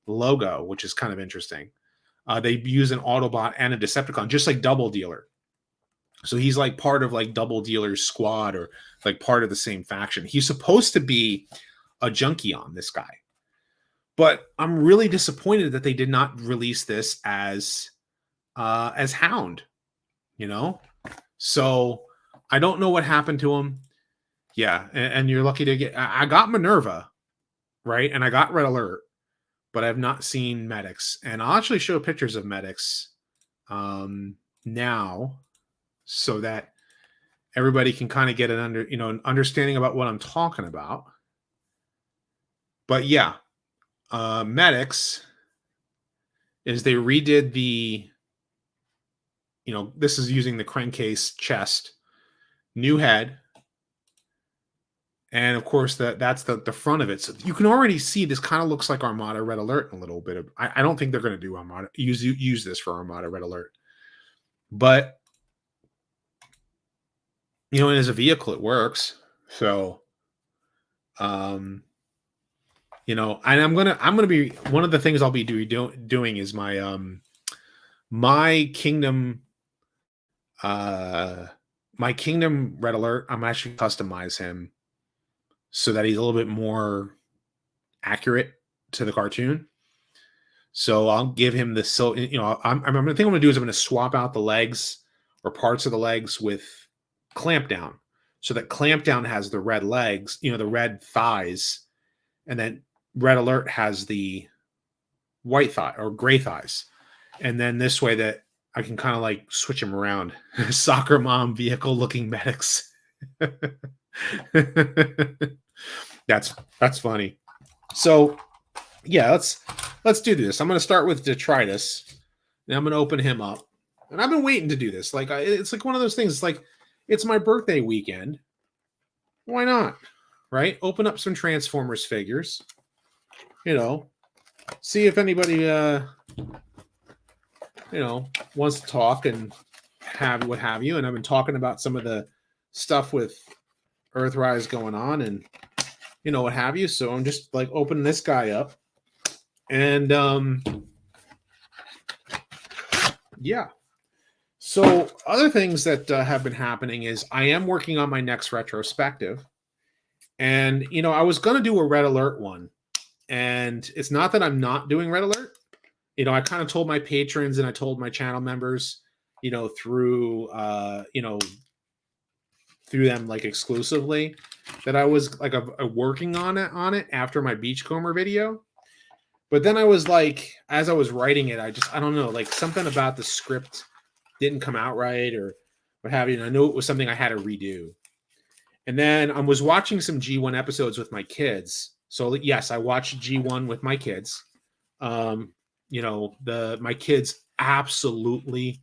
S1: logo, which is kind of interesting. They use an Autobot and a Decepticon, just like Double Dealer. So he's like part of like Double Dealer's squad or like part of the same faction. He's supposed to be a junkie on this guy. But I'm really disappointed that they did not release this as Hound, So I don't know what happened to him. Yeah, and you're lucky to get. I got Minerva, right, and I got Red Alert, but I've not seen Medics, and I'll actually show pictures of Medics now, so that everybody can kind of get an understanding about what I'm talking about. But yeah. Medics is they redid the, this is using the crankcase chest, new head, and of course that's the front of it. So you can already see this kind of looks like Armada Red Alert a little bit. I don't think they're going to do Armada use this for Armada Red Alert, but and as a vehicle it works. So You know, and I'm gonna be one of the things I'll be doing is my kingdom uh my kingdom red alert. I'm actually customize him so that he's a little bit more accurate to the cartoon. So I'll give him the you know, I'm gonna think I'm gonna do is I'm gonna swap out the legs or parts of the legs with clamp down, so that clamp down has the red legs, you know, the red thighs, and then red alert has the white thigh or gray thighs, and then this way that I can kind of like switch them around. Soccer mom vehicle looking medics. That's funny. So yeah, let's do this. I'm going to start with Detritus, and I'm going to open him up. And I've been waiting to do this. Like it's like one of those things. It's like it's my birthday weekend. Why not? Right? Open up some Transformers figures. You know, see if anybody you know wants to talk and have what have you. And I've been talking about some of the stuff with Earthrise going on and you know what have you. So I'm just like opening this guy up. And yeah. So other things that have been happening is I am working on my next retrospective. And you know, I was going to do a Red Alert one. And it's not that I'm not doing Red Alert. You know, I kind of told my patrons and I told my channel members, you know, through through them like exclusively that I was like a working on it after my Beachcomber video. But then I was like, as I was writing it, I don't know, like something about the script didn't come out right or what have you. And I knew it was something I had to redo. And then I was watching some G1 episodes with my kids. So yes, I watched G1 with my kids. You know, my kids absolutely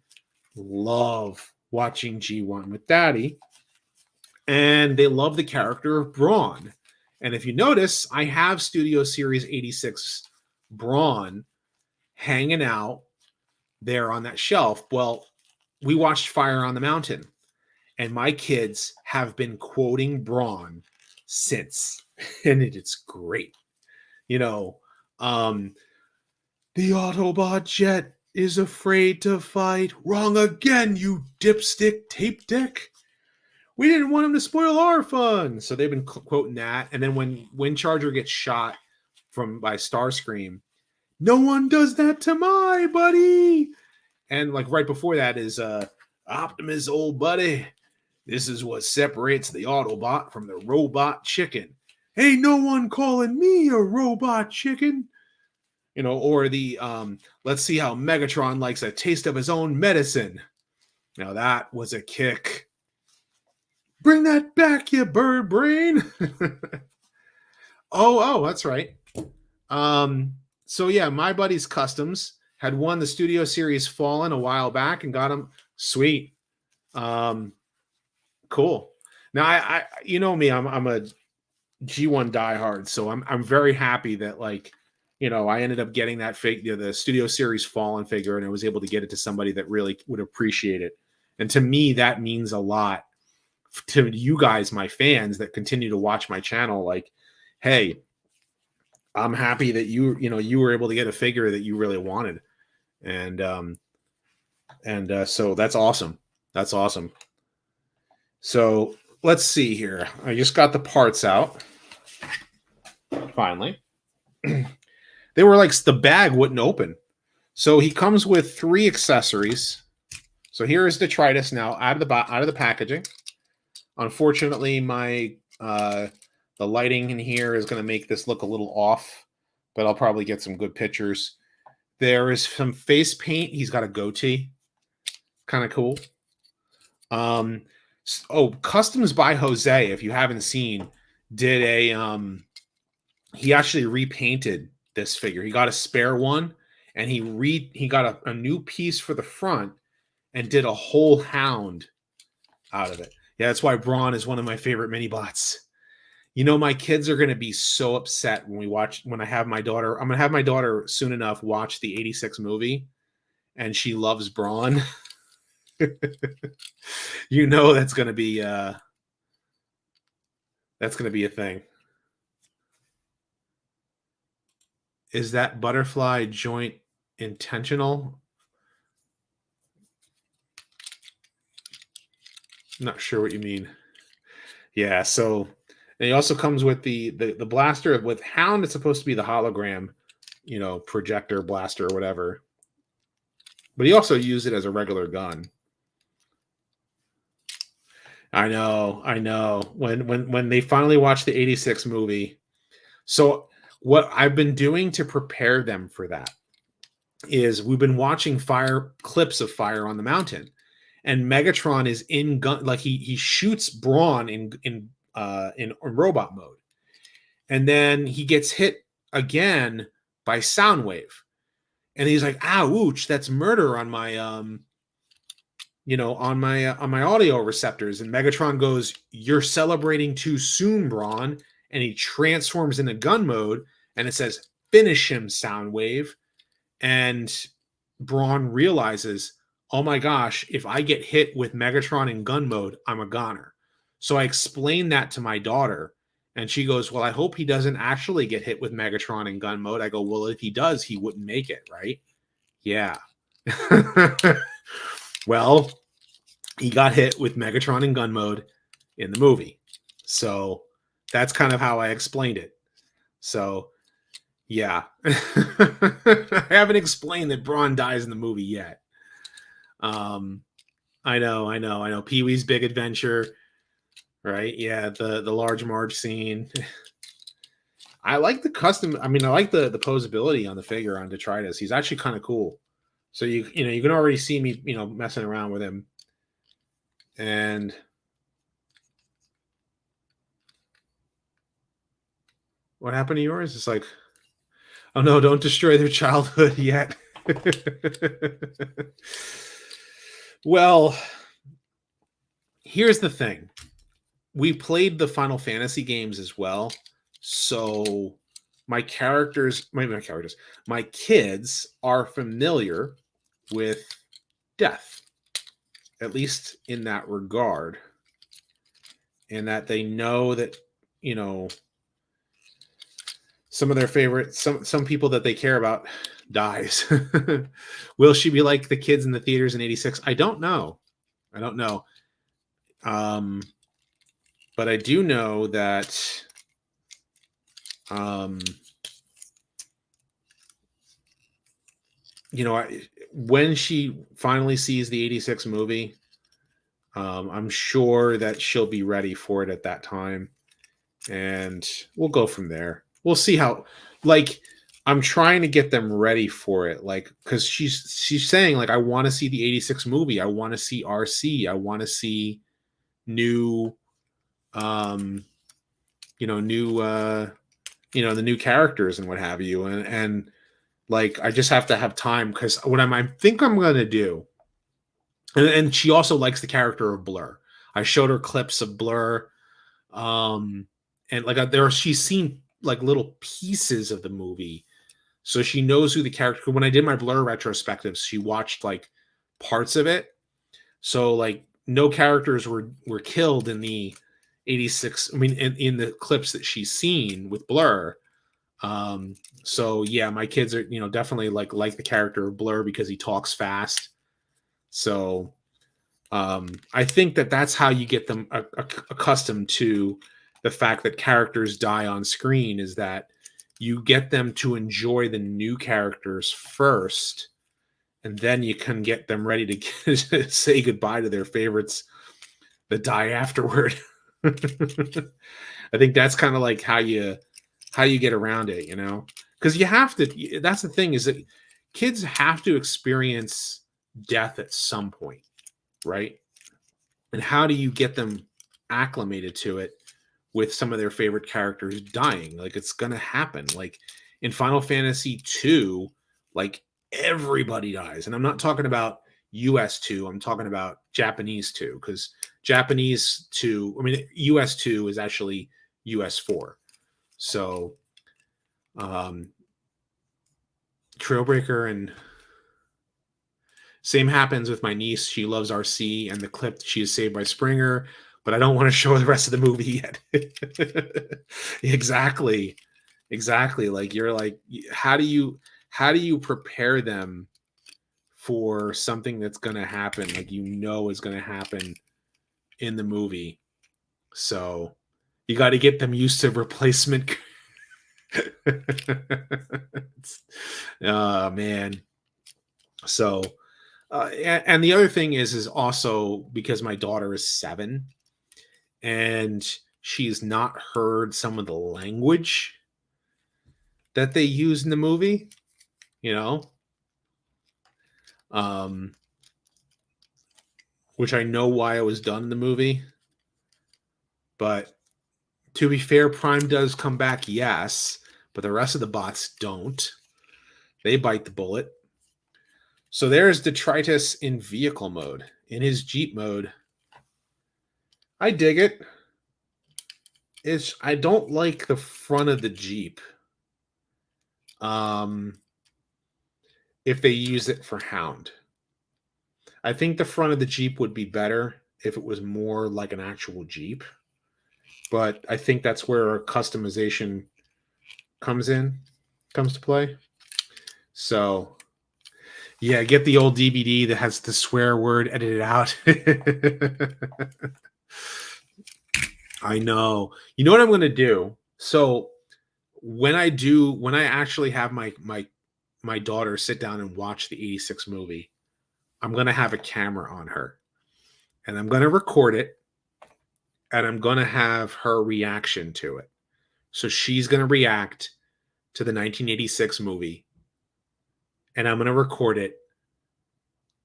S1: love watching G1 with Daddy. And they love the character of Brawn. And if you notice, I have Studio Series 86 Brawn hanging out there on that shelf. Well, we watched Fire on the Mountain, and my kids have been quoting Brawn since, and it's great. You know, the Autobot jet is afraid to fight. Wrong again, you dipstick tape deck. We didn't want him to spoil our fun. So they've been quoting that. And then when Windcharger gets shot by Starscream, no one does that to my buddy. And like right before that is Optimus, old buddy. This is what separates the Autobot from the robot chicken. Ain't no one calling me a robot chicken. You know, or the let's see how Megatron likes a taste of his own medicine. Now that was a kick. Bring that back, you bird brain. oh, that's right. So yeah, my buddy's Customs had won the Studio Series Fallen a while back and got him. Sweet. Cool. Now I you know me, I'm a G1 diehard, so I'm very happy that like, you know, I ended up getting that figure, the Studio Series Fallen figure, and I was able to get it to somebody that really would appreciate it. And to me, that means a lot to you guys, my fans that continue to watch my channel. Like, hey, I'm happy that you were able to get a figure that you really wanted. And so that's awesome. That's awesome. So let's see here. I just got the parts out. Finally. They were like, the bag wouldn't open. So he comes with 3 accessories. So here is Detritus now out of the packaging. Unfortunately, my the lighting in here is going to make this look a little off, but I'll probably get some good pictures. There is some face paint. He's got a goatee. Kind of cool. Customs by Jose, if you haven't seen, did a he actually repainted this figure. He got a spare one and he got a new piece for the front and did a whole hound out of it. Yeah, that's why Brawn is one of my favorite mini bots. You know, my kids are going to be so upset when I have my daughter. I'm going to have my daughter soon enough watch the 86 movie, and she loves Brawn. You know, that's going to be a thing. Is that butterfly joint intentional? Not sure what you mean. Yeah, so and he also comes with the blaster with Hound. It's supposed to be the hologram, projector blaster or whatever. But he also used it as a regular gun. I know. When they finally watched the 86 movie. So what I've been doing to prepare them for that is we've been watching clips of Fire on the Mountain. And Megatron is in gun, like he shoots Brawn in robot mode. And then he gets hit again by Soundwave. And he's like, ouch, that's murder on my on my audio receptors. And Megatron goes, "You're celebrating too soon, Brawn." And he transforms into gun mode, and it says, "Finish him, Soundwave." And Brawn realizes, oh my gosh, if I get hit with Megatron in gun mode, I'm a goner. So I explained that to my daughter, and she goes, well, I hope he doesn't actually get hit with Megatron in gun mode. I go, well, if he does, he wouldn't make it, right? Yeah. Well, he got hit with Megatron in gun mode in the movie. So that's kind of how I explained it. So, yeah. I haven't explained that Brawn dies in the movie yet. I know. Pee-wee's Big Adventure, right? Yeah, the Large Marge scene. I like the custom. I mean, I like the posability on the figure on Detritus. He's actually kind of cool. So you can already see me, messing around with him. And what happened to yours? It's like, oh no, don't destroy their childhood yet. Well, here's the thing. We played the Final Fantasy games as well. So my kids are familiar with death, at least in that regard. And that they know that, some of their favorite, some people that they care about dies. Will she be like the kids in the theaters in 86? I don't know. But I do know that when she finally sees the 86 movie, I'm sure that she'll be ready for it at that time. And we'll go from there. We'll see how, I'm trying to get them ready for it. Cause she's saying I want to see the 86 movie. I want to see RC. I want to see new, the new characters and what have you. And I just have to have time. Cause what I think I'm going to do, and she also likes the character of Blur. I showed her clips of Blur. And she's seen little pieces of the movie, so she knows who the character. When I did my Blur retrospectives, she watched parts of it, so no characters were killed in the 86. I mean, in the clips that she's seen with Blur. So yeah, my kids are definitely like the character of Blur because he talks fast. So I think that's how you get them accustomed to the fact that characters die on screen, is that you get them to enjoy the new characters first, and then you can get them ready to say goodbye to their favorites that die afterward. I think that's kind of how you get around it, because you have to. That's the thing, is that kids have to experience death at some point, right? And how do you get them acclimated to it with some of their favorite characters dying? It's gonna happen. In Final Fantasy 2, everybody dies. And I'm not talking about US 2, I'm talking about Japanese 2, because Japanese 2, I mean US 2 is actually US 4. So Trailbreaker, and same happens with my niece. She loves RC and the clip she is saved by Springer, but I don't want to show the rest of the movie yet. Exactly. Exactly. Like you're like, how do you prepare them for something that's going to happen, like is going to happen in the movie? So you got to get them used to replacement. Oh man. So and the other thing is also because my daughter is 7 and she's not heard some of the language that they use in the movie, you know, um, which I know why it was done in the movie. But to be fair, Prime does come back, yes, but the rest of the bots don't. They bite the bullet. So there's Detritus in vehicle mode. In his Jeep mode, I dig it. I don't like the front of the Jeep. If they use it for Hound, I think the front of the Jeep would be better if it was more like an actual Jeep. But I think that's where customization comes to play. So yeah, get the old DVD that has the swear word edited out. I know. You know what I'm going to do? So when I actually have my daughter sit down and watch the 86 movie, I'm going to have a camera on her and I'm going to record it and I'm going to have her reaction to it. So she's going to react to the 1986 movie and I'm going to record it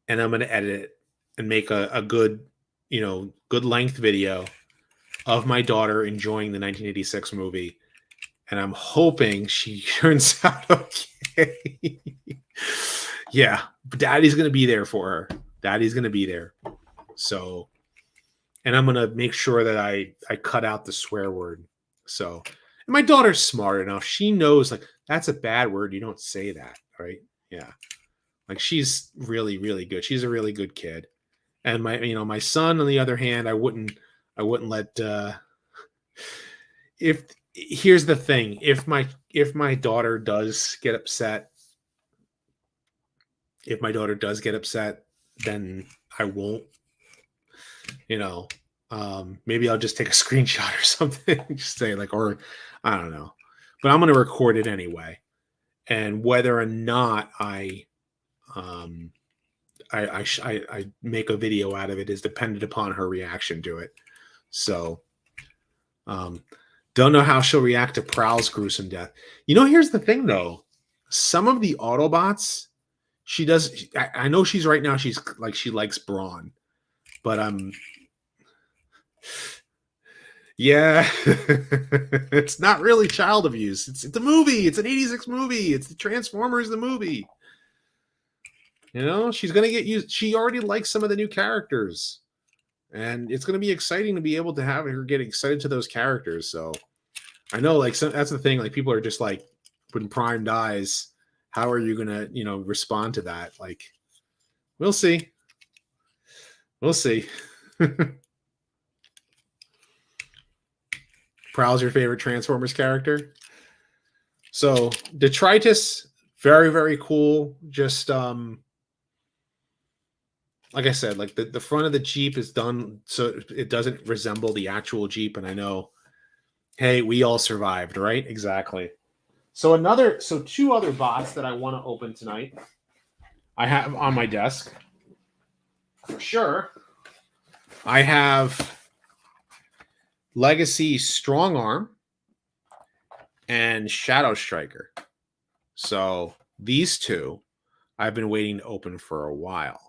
S1: and I'm going to edit it and make a good, good length video of my daughter enjoying the 1986 movie. And I'm hoping she turns out okay. Yeah, but Daddy's going to be there for her. Daddy's going to be there. So, and I'm going to make sure that I cut out the swear word. So, and my daughter's smart enough. She knows, like, that's a bad word. You don't say that, right? Yeah. Like, she's really, really good. She's a really good kid. And my son, on the other hand, I wouldn't let, here's the thing. If my daughter does get upset, then I won't, maybe I'll just take a screenshot or something, just say like, or I don't know, but I'm going to record it anyway. And whether or not I make a video out of it is dependent upon her reaction to it. So, don't know how she'll react to Prowl's gruesome death. Here's the thing though. Some of the Autobots, she does. I know she's right now. She's like, she likes Brawn, but yeah, it's not really child abuse. It's a movie. It's an 86 movie. It's the Transformers, the movie. She's going to get used. She already likes some of the new characters. And it's going to be exciting to be able to have her get excited to those characters. So I know, like, that's the thing. Like, people are just like, when Prime dies, how are you going to, respond to that? Like, we'll see. We'll see. Prowl's your favorite Transformers character? So Detritus, very, very cool. Just like I said, like the front of the Jeep is done so it doesn't resemble the actual Jeep. And I know, hey, we all survived, right? Exactly. So two other bots that I want to open tonight, I have on my desk. For sure. I have Legacy Strong Arm and Shadow Striker. So these two I've been waiting to open for a while.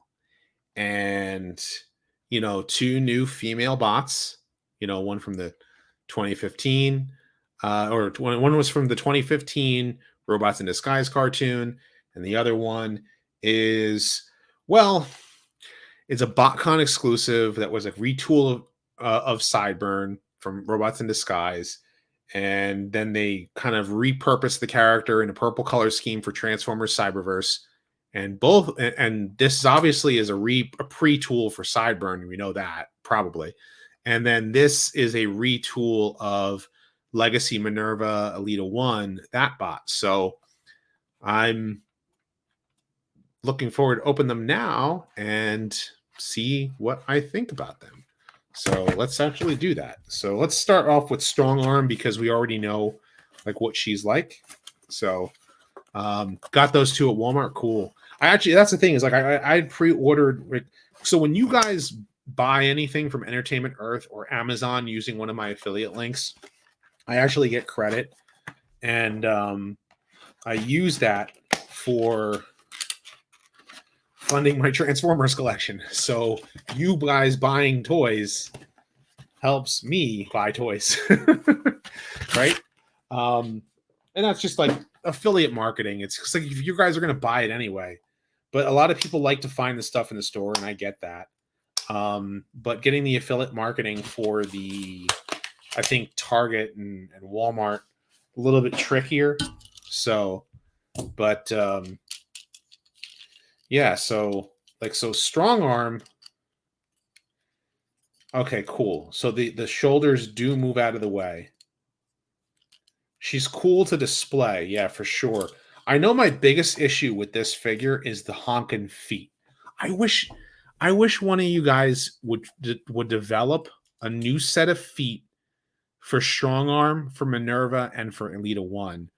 S1: And, two new female bots, one from the 2015, or one was from the 2015 Robots in Disguise cartoon. And the other one is, well, it's a BotCon exclusive that was a retool of Sideburn from Robots in Disguise. And then they kind of repurposed the character in a purple color scheme for Transformers Cyberverse. And this obviously is a pre-tool for Sideburn. We know that, probably. And then this is a retool of Legacy Minerva Elita 1, that bot. So I'm looking forward to open them now and see what I think about them. So let's actually do that. So let's start off with Strong Arm because we already know like what she's like. So got those two at Walmart. Cool. I actually, that's the thing is like I pre-ordered. So when you guys buy anything from Entertainment Earth or Amazon using one of my affiliate links, I actually get credit, and I use that for funding my Transformers collection. So you guys buying toys helps me buy toys, right? And that's just like affiliate marketing. It's just like if you guys are going to buy it anyway, but a lot of people like to find the stuff in the store, and I get that. But getting the affiliate marketing for the, I think Target and Walmart, a little bit trickier. So, but yeah, so Strong Arm. Okay, cool. So the shoulders do move out of the way. She's cool to display, yeah, for sure. I know my biggest issue with this figure is the honking feet. I wish one of you guys would develop a new set of feet for Strong Arm, for Minerva, and for Elita 1.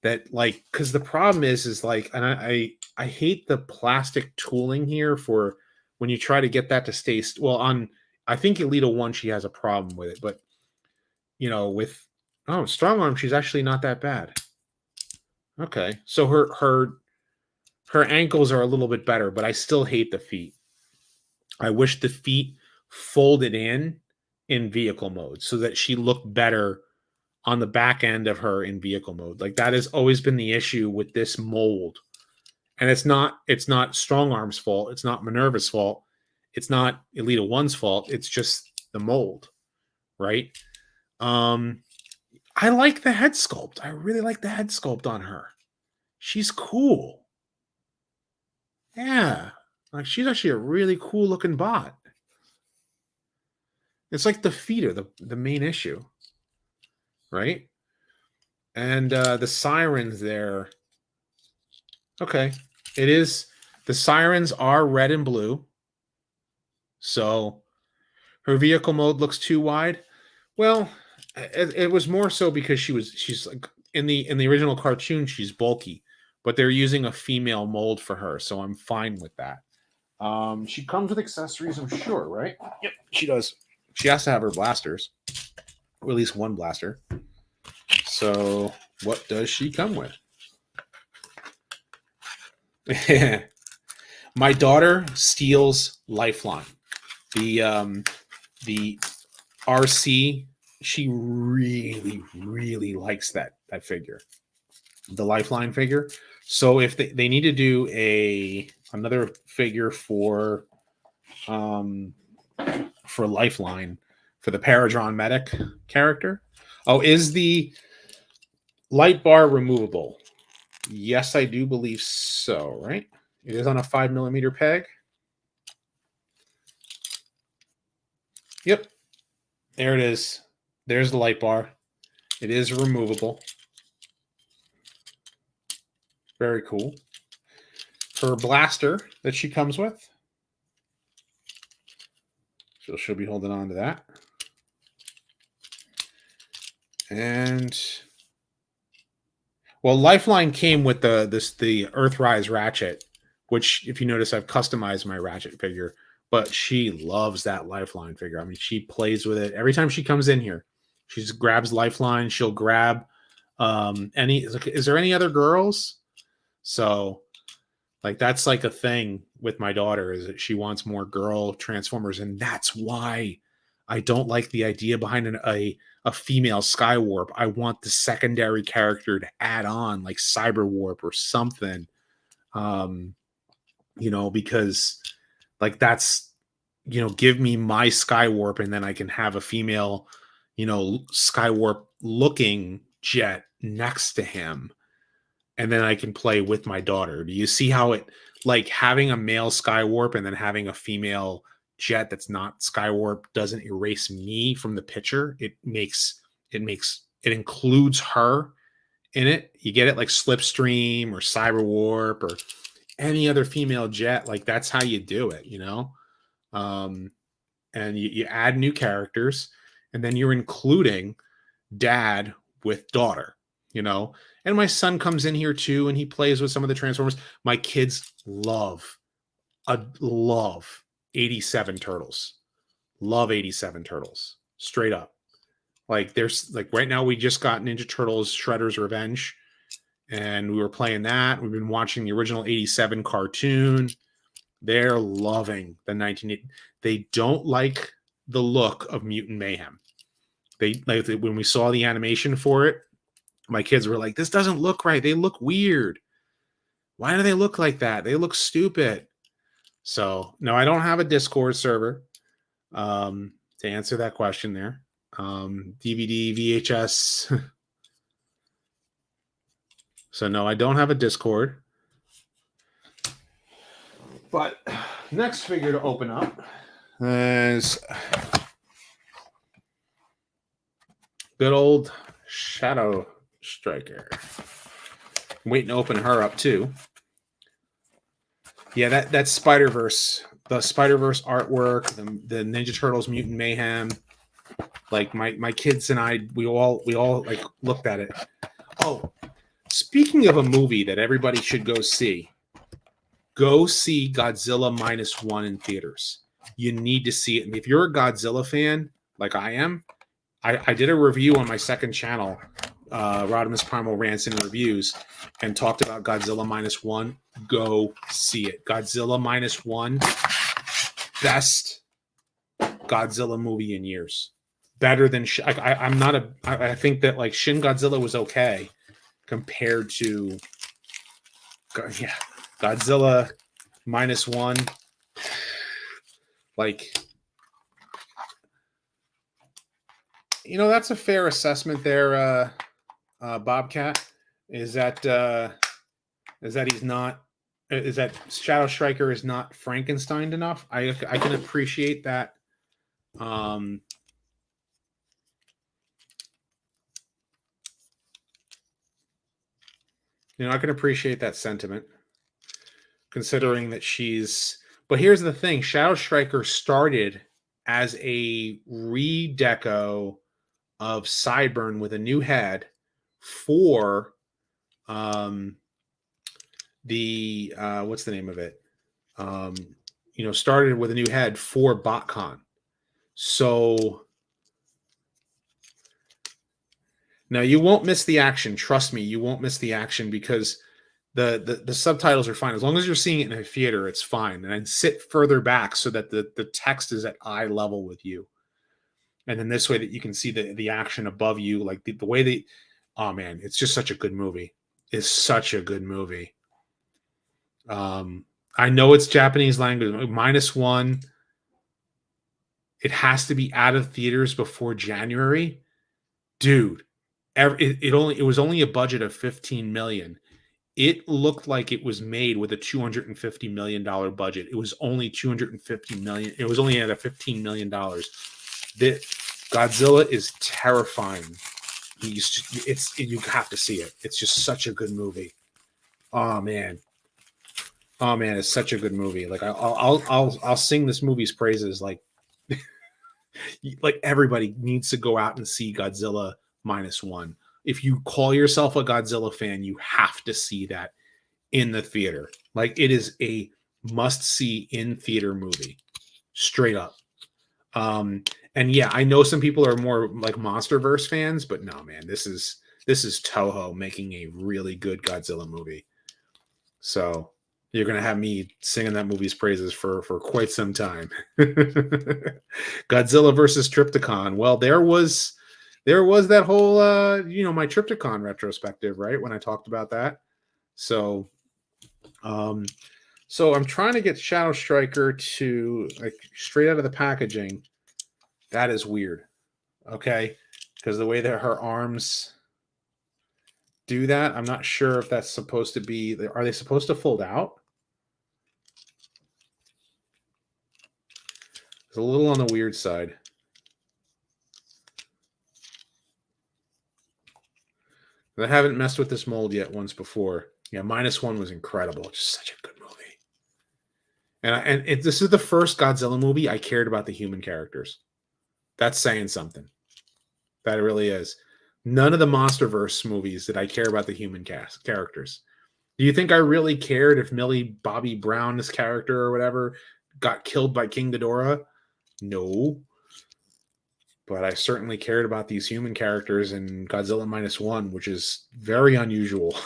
S1: That like, because the problem is like, and I hate the plastic tooling here for when you try to get that to stay well on. I think Elita 1 she has a problem with it, but you know with Strong Arm she's actually not that bad. Okay, so her ankles are a little bit better, but I still hate the feet. I wish the feet folded in vehicle mode so that she looked better on the back end of her in vehicle mode. Like that has always been the issue with this mold. And it's not Strong Arm's fault. It's not Minerva's fault. It's not Elita 1's fault. It's just the mold, right? I like the head sculpt. I really like the head sculpt on her. She's cool. Yeah. Like she's actually a really cool looking bot. It's like the feet are the main issue. Right? And the sirens there. Okay. It is. The sirens are red and blue. So her vehicle mode looks too wide. Well, it was more so because she's like in the original cartoon, she's bulky, but they're using a female mold for her. So I'm fine with that. She comes with accessories, I'm sure, right? Yep, she does. She has to have her blasters, or at least one blaster. So what does she come with? My daughter steals Lifeline. The RC, she really likes that figure, the Lifeline figure. So if they need to do another figure for Lifeline, for the Paradron Medic character. Oh, is the light bar removable? Yes, I do believe so, right? It is on a 5mm peg. Yep. There it is. There's the light bar. It is removable. Very cool. Her blaster that she comes with. So she'll be holding on to that. And well, Lifeline came with the Earthrise Ratchet, which if you notice, I've customized my Ratchet figure, but she loves that Lifeline figure. I mean, she plays with it every time she comes in here. She just grabs Lifeline. She'll grab is there any other girls? So like that's like a thing with my daughter, is that she wants more girl Transformers, and that's why I don't like the idea behind a female Skywarp. I want the secondary character to add on, like Cyberwarp or something. Because like that's, give me my Skywarp, and then I can have a female, Skywarp looking jet next to him, and then I can play with my daughter. Do you see how it, like, having a male Skywarp and then having a female jet that's not Skywarp doesn't erase me from the picture? It makes it includes her in it. You get it like Slipstream or Cyberwarp or any other female jet. Like that's how you do it, you know? And you add new characters, and then you're including dad with daughter, you know? And my son comes in here too, and he plays with some of the Transformers. My kids love 87 Turtles. Love 87 Turtles. Straight up. Like there's like right now we just got Ninja Turtles Shredder's Revenge, and we were playing that. We've been watching the original 87 cartoon. They're loving the 1980. They don't like the look of Mutant Mayhem. They like when we saw the animation for it, my kids were like, this doesn't look right. They look weird. Why do they look like that? They look stupid. So no, I don't have a Discord server. To answer that question there. DVD, VHS. So no, I don't have a Discord. But next figure to open up is good old Shadow Striker. I'm waiting to open her up too. Yeah, that's Spider-Verse. The Spider-Verse artwork, the Ninja Turtles Mutant Mayhem. Like my kids and I, we all like looked at it. Oh, speaking of a movie that everybody should go see Godzilla Minus One in theaters. You need to see it. And if you're a Godzilla fan, like I am, I did a review on my second channel, Rodimus Primal Rants and Reviews, and talked about Godzilla Minus One. Go see it. Godzilla Minus One, best Godzilla movie in years. Better than I'm not a. I think that like Shin Godzilla was okay compared to Godzilla Minus One. Like, you know, that's a fair assessment there, Bobcat. Is that he's not? Is that Shadow Striker is not Frankenstein enough? I can appreciate that. You know, I can appreciate that sentiment, considering that she's. But here's the thing: Shadow Striker started as a redeco of Sideburn with a new head for the what's the name of it? You know, started with a new head for BotCon. So now you won't miss the action. Trust me, you won't miss the action because the subtitles are fine. As long as you're seeing it in a theater, it's fine. And then sit further back so that the text is at eye level with you. And then this way that you can see the action above you, like the way they, oh man, it's just such a good movie. It's such a good movie. I know it's Japanese language. Minus One. It has to be out of theaters before January, dude. It was only a budget of $15 million. It looked like it was made with a $250 million budget. It was only $250 million. It was only at a $15 million. Godzilla is terrifying. You have to see it. It's just such a good movie. Oh man, it's such a good movie. Like I'll sing this movie's praises. Like everybody needs to go out and see Godzilla Minus One. If you call yourself a Godzilla fan, you have to see that in the theater. Like it is a must-see in theater movie, straight up. And yeah, I know some people are more like MonsterVerse fans, but no, man, this is Toho making a really good Godzilla movie. So you're gonna have me singing that movie's praises for quite some time. Godzilla versus Trypticon. Well, there was that whole my Trypticon retrospective, right? When I talked about that. So I'm trying to get Shadow Striker to like straight out of the packaging. That is weird. Okay. Because the way that her arms do that, I'm not sure if that's supposed to be. Are they supposed to fold out? It's a little on the weird side. I haven't messed with this mold yet once before. Yeah, Minus One was incredible. Just such a good movie. And this is the first Godzilla movie I cared about the human characters. That's saying something. That really is. None of the MonsterVerse movies did I care about the human characters. Do you think I really cared if Millie Bobby Brown's character or whatever got killed by King Ghidorah? No. But I certainly cared about these human characters in Godzilla Minus One, which is very unusual.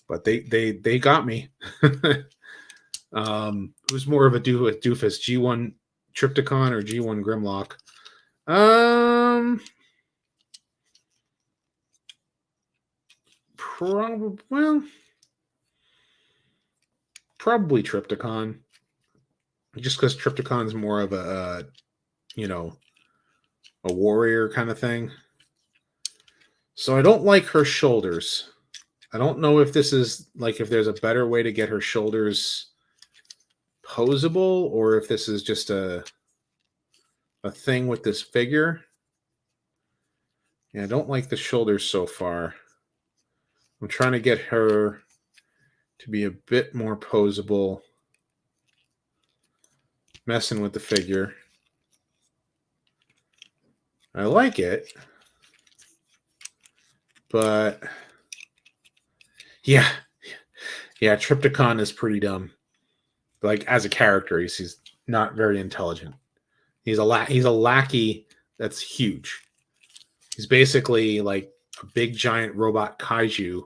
S1: But they got me. Who's more of a doofus, G1 Trypticon or G1 Grimlock? Probably Trypticon, just because Trypticon's more of a a warrior kind of thing. So I don't like her shoulders. I don't know if this is like if there's a better way to get her shoulders posable, or if this is just a thing with this figure. Yeah, I don't like the shoulders so far. I'm trying to get her to be a bit more posable. Messing with the figure. I like it. But yeah, Trypticon is pretty dumb. Like as a character, he's not very intelligent. He's a lackey that's huge. He's basically like a big giant robot kaiju.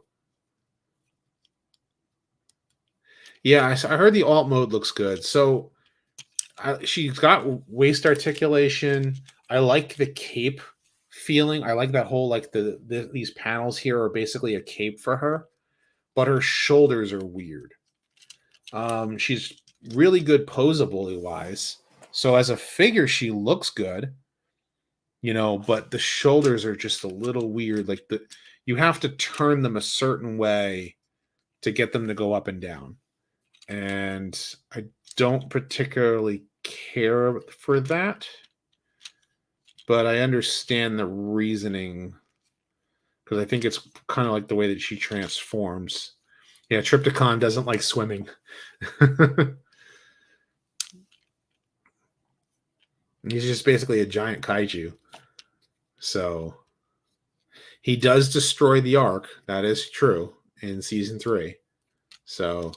S1: Yeah, I heard the alt mode looks good. So she's got waist articulation. I like the cape feeling. I like that whole like these panels here are basically a cape for her, but her shoulders are weird. She's really good posability wise. So as a figure, she looks good, but the shoulders are just a little weird. Like you have to turn them a certain way to get them to go up and down. And I don't particularly care for that, but I understand the reasoning because I think it's kind of like the way that she transforms. Yeah, Trypticon doesn't like swimming. He's just basically a giant kaiju. So he does destroy the Ark. That is true in season 3. So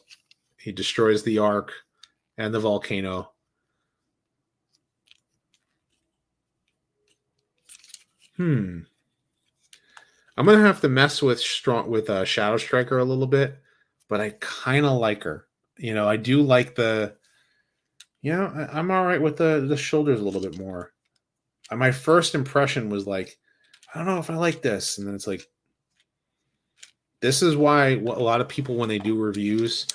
S1: he destroys the Ark and the volcano. I'm gonna have to mess with Shadow Striker a little bit, but I kind of like her. I do like the. I'm all right with the shoulders a little bit more. My first impression was like, I don't know if I like this, and then it's like, this is why a lot of people when they do reviews,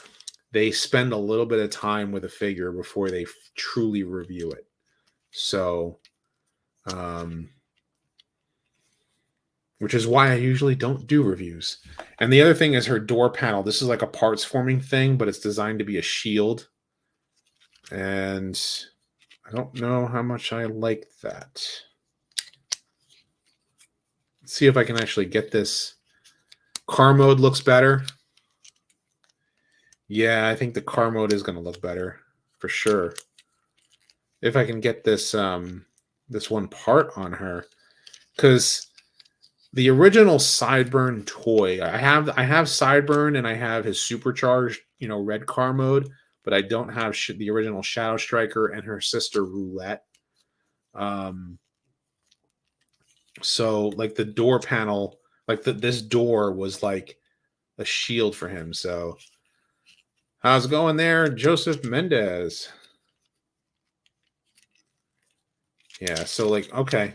S1: they spend a little bit of time with a figure before they truly review it. So, which is why I usually don't do reviews. And the other thing is her door panel. This is like a parts forming thing, but it's designed to be a shield. And I don't know how much I like that. Let's see if I can actually get this. Car mode looks better. Yeah, I think the car mode is going to look better for sure. If I can get this this one part on her, because the original Sideburn toy, I have Sideburn and I have his supercharged, red car mode, but I don't have the original Shadow Striker and her sister Roulette. So like the door panel, like this door was like a shield for him. So how's it going there, Joseph Mendez? Yeah, so like, okay.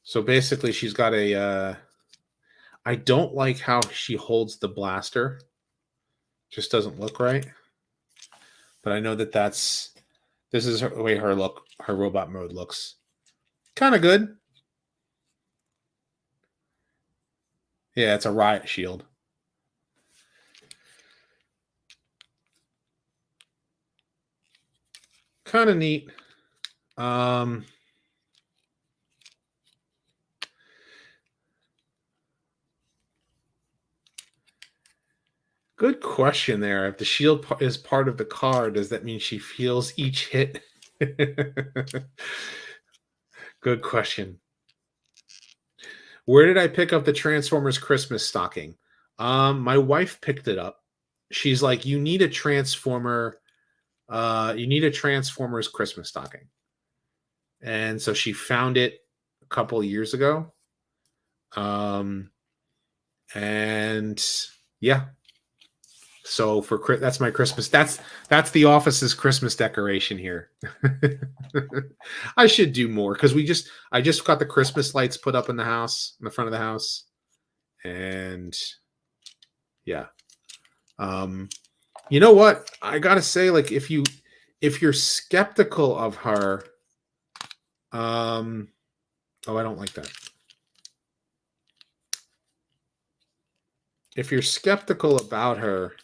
S1: So basically she's got a I don't like how she holds the blaster. Just doesn't look right. But I know that this is the way her robot mode looks. Kind of good. Yeah, it's a riot shield. Kind of neat. Good question there. If the shield is part of the car, does that mean she feels each hit? Good question. Where did I pick up the Transformers Christmas stocking? My wife picked it up. She's like, you need a Transformers Christmas stocking. And so she found it a couple of years ago. And yeah. So that's my Christmas. That's the office's Christmas decoration here. I should do more because I just got the Christmas lights put up in the house, in the front of the house. And yeah. You know what? I gotta say, like, if you're skeptical of her, oh, I don't like that. If you're skeptical about her,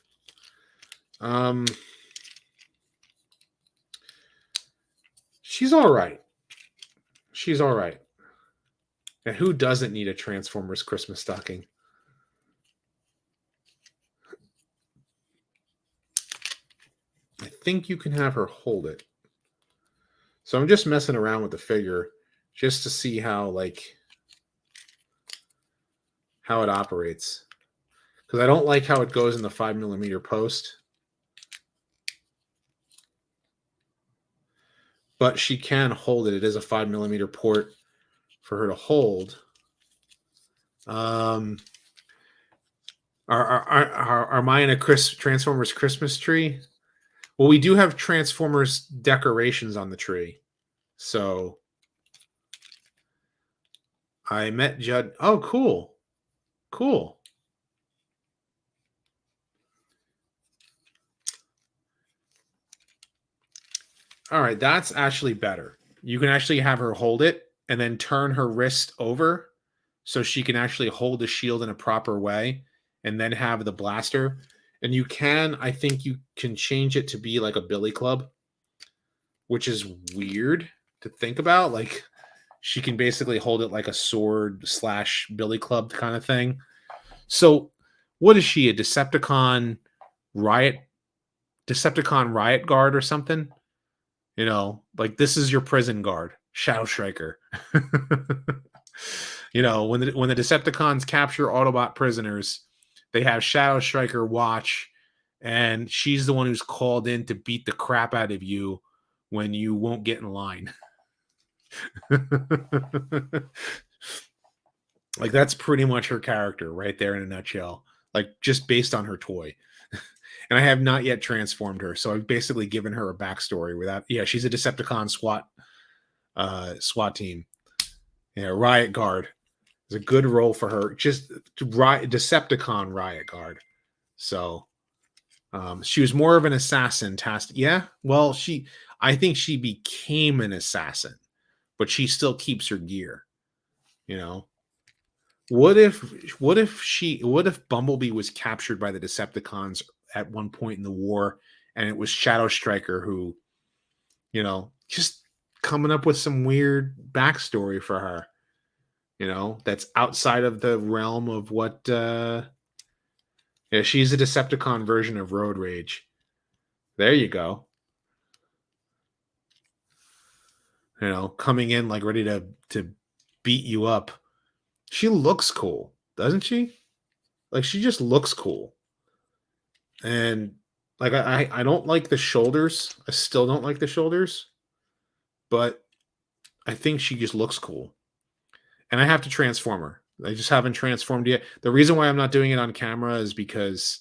S1: she's all right. She's all right. And who doesn't need a Transformers Christmas stocking? I think you can have her hold it. So I'm just messing around with the figure just to see how it operates. Because I don't like how it goes in the 5mm post. But she can hold it. It is a 5mm port for her to hold. Am I in a Transformers Christmas tree? Well, we do have Transformers decorations on the tree. So I met Judd. Oh, cool. Cool. All right, that's actually better. You can actually have her hold it and then turn her wrist over so she can actually hold the shield in a proper way and then have the blaster. And I think you can change it to be like a billy club, which is weird to think about. Like, she can basically hold it like a sword / billy club kind of thing. So what is she, a Decepticon riot guard or something? You know, like, this is your prison guard, Shadow Striker. You know, when the Decepticons capture Autobot prisoners, they have Shadow Striker watch, and she's the one who's called in to beat the crap out of you when you won't get in line. Like, that's pretty much her character right there in a nutshell, like, just based on her toy. And I have not yet transformed her, so I've basically given her a backstory without. Yeah, she's a Decepticon SWAT team. Yeah, Riot Guard is a good role for her. Just Decepticon Riot Guard. So she was more of an assassin task. Yeah, well, I think she became an assassin, but she still keeps her gear. You know, what if Bumblebee was captured by the Decepticons at one point in the war, and it was Shadow Striker who, you know, just coming up with some weird backstory for her, you know, that's outside of the realm of what yeah, she's a Decepticon version of Road Rage. There you go. You know, coming in like ready to beat you up. She looks cool, doesn't she? Like, she just looks cool. And like, I don't like the shoulders. I still don't like the shoulders. But I think she just looks cool. And I have to transform her. I just haven't transformed yet. The reason why I'm not doing it on camera is because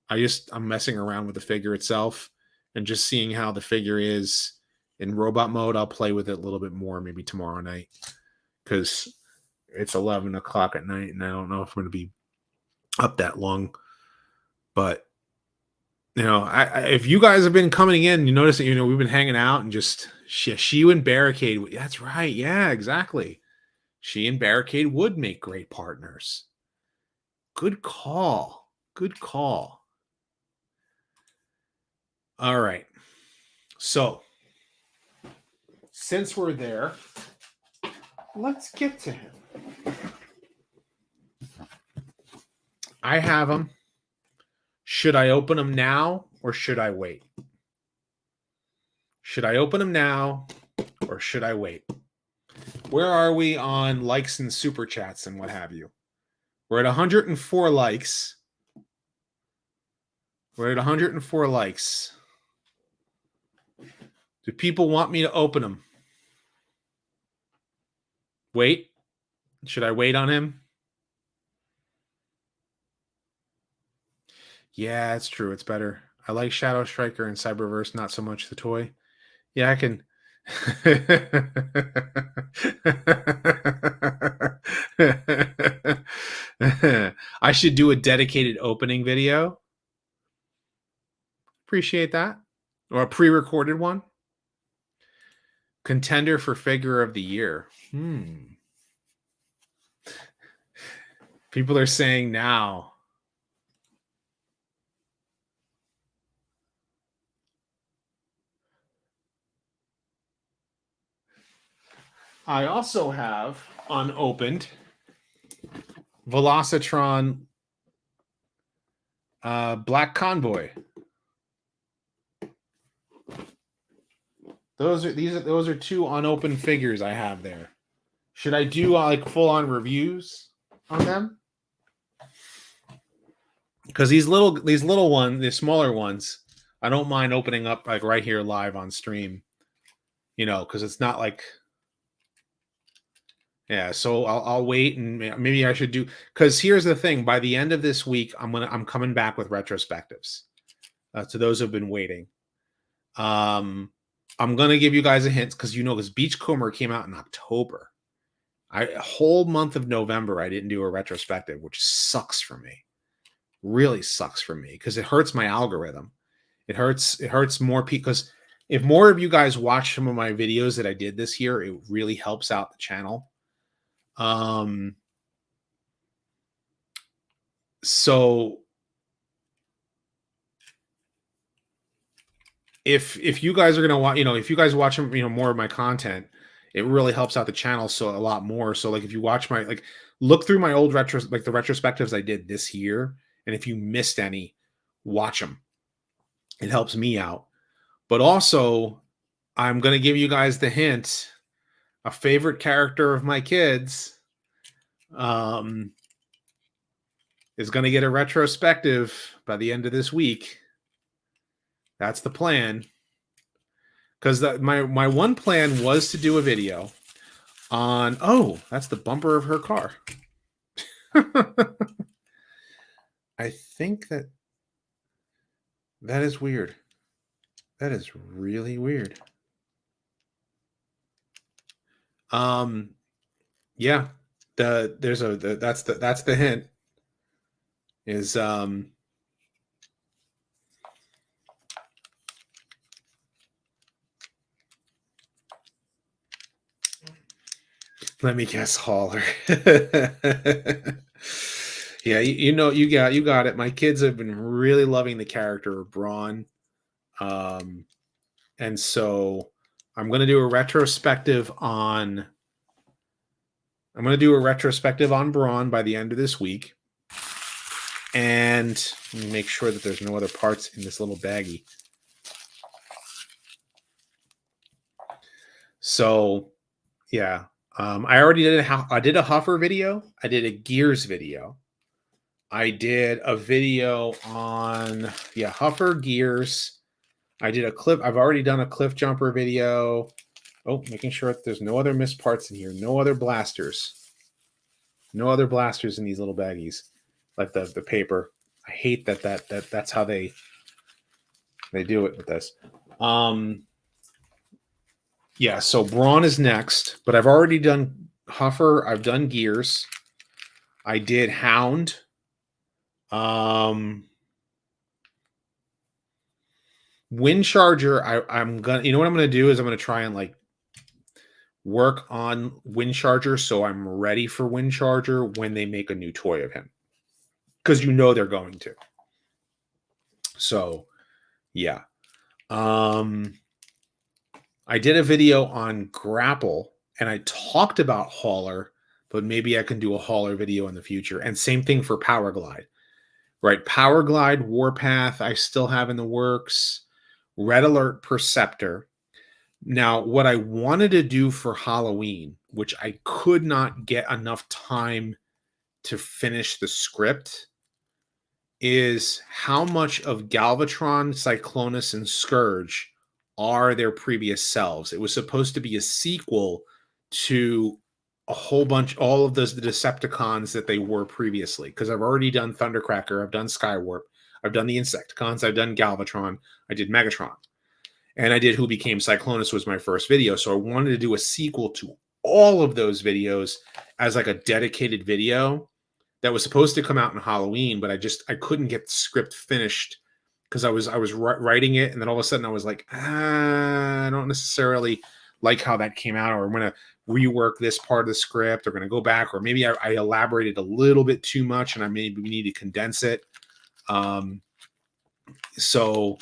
S1: I'm messing around with the figure itself and just seeing how the figure is in robot mode. I'll play with it a little bit more maybe tomorrow night, because it's 11 o'clock at night and I don't know if I'm going to be up that long. But, you know, if you guys have been coming in, you notice that, you know, we've been hanging out and just she and Barricade. That's right. Yeah, exactly. She and Barricade would make great partners. Good call. Good call. All right. So, since we're there, let's get to him. I have him Should I open them now or should I wait? Should I open them now or should I wait? Where are we on likes and super chats and what have you? We're at 104 likes. We're at 104 likes. Do people want me to open them? Wait. Should I wait on him? Yeah, it's true. It's better. I like Shadow Striker and Cyberverse, not so much the toy. Yeah, I can. I should do a dedicated opening video. Appreciate that. Or a pre-recorded one. Contender for figure of the year. People are saying now. I also have unopened Velocitron Black Convoy. Those are two unopened figures I have there. Should I do like full-on reviews on them? Because these smaller ones, I don't mind opening up like right here live on stream. You know, because it's not like, yeah. So I'll wait and maybe I should do. Because here's the thing: by the end of this week, I'm coming back with retrospectives. To those who've been waiting, I'm gonna give you guys a hint because Beachcomber came out in October. A whole month of November, I didn't do a retrospective, which sucks for me. Really sucks for me because it hurts my algorithm. It hurts more because if more of you guys watch some of my videos that I did this year, it really helps out the channel. So if you guys are gonna watch, if you guys watch more of my content, it really helps out the channel so a lot more. So like if you watch my look through my old the retrospectives I did this year, and if you missed any, watch them. It helps me out. But also, I'm gonna give you guys the hint. A favorite character of my kids is going to get a retrospective by the end of this week. That's the plan. Because my one plan was to do a video on, that's the bumper of her car. I think that is weird. That is really weird. Yeah, that's the hint is let me guess, Hauler. Yeah, you got it. My kids have been really loving the character of Brawn. And so I'm going to do a retrospective on Brawn by the end of this week. And make sure that there's no other parts in this little baggie. So, yeah. I already did a Huffer video. I did a Gears video. I did a video on Huffer, Gears. I did a clip. I've already done a Cliff Jumper video. Oh, making sure that there's no other missed parts in here. No other blasters. No other blasters in these little baggies, like the paper. I hate that's how they do it with this. Yeah, so Brawn is next, but I've already done Huffer. I've done Gears. I did Hound. Wind Charger. I'm gonna. You know what I'm gonna do is I'm gonna try and work on Wind Charger so I'm ready for Wind Charger when they make a new toy of him, because they're going to. So, yeah. I did a video on Grapple, and I talked about Hauler, but maybe I can do a Hauler video in the future. And same thing for Power Glide. right? Power Glide, Warpath, I still have in the works. Red Alert, Perceptor. Now, what I wanted to do for Halloween, which I could not get enough time to finish the script, is how much of Galvatron, Cyclonus, and Scourge are their previous selves. It was supposed to be a sequel to a whole bunch, all of those the Decepticons that they were previously. Because I've already done Thundercracker, I've done Skywarp, I've done the Insecticons, I've done Galvatron, I did Megatron, and I did Who Became Cyclonus was my first video. So I wanted to do a sequel to all of those videos as like a dedicated video that was supposed to come out in Halloween, but I couldn't get the script finished because I was writing it, and then all of a sudden I was like, I don't necessarily like how that came out, or I'm gonna rework this part of the script, or gonna go back, or maybe I elaborated a little bit too much, and I maybe need to condense it. So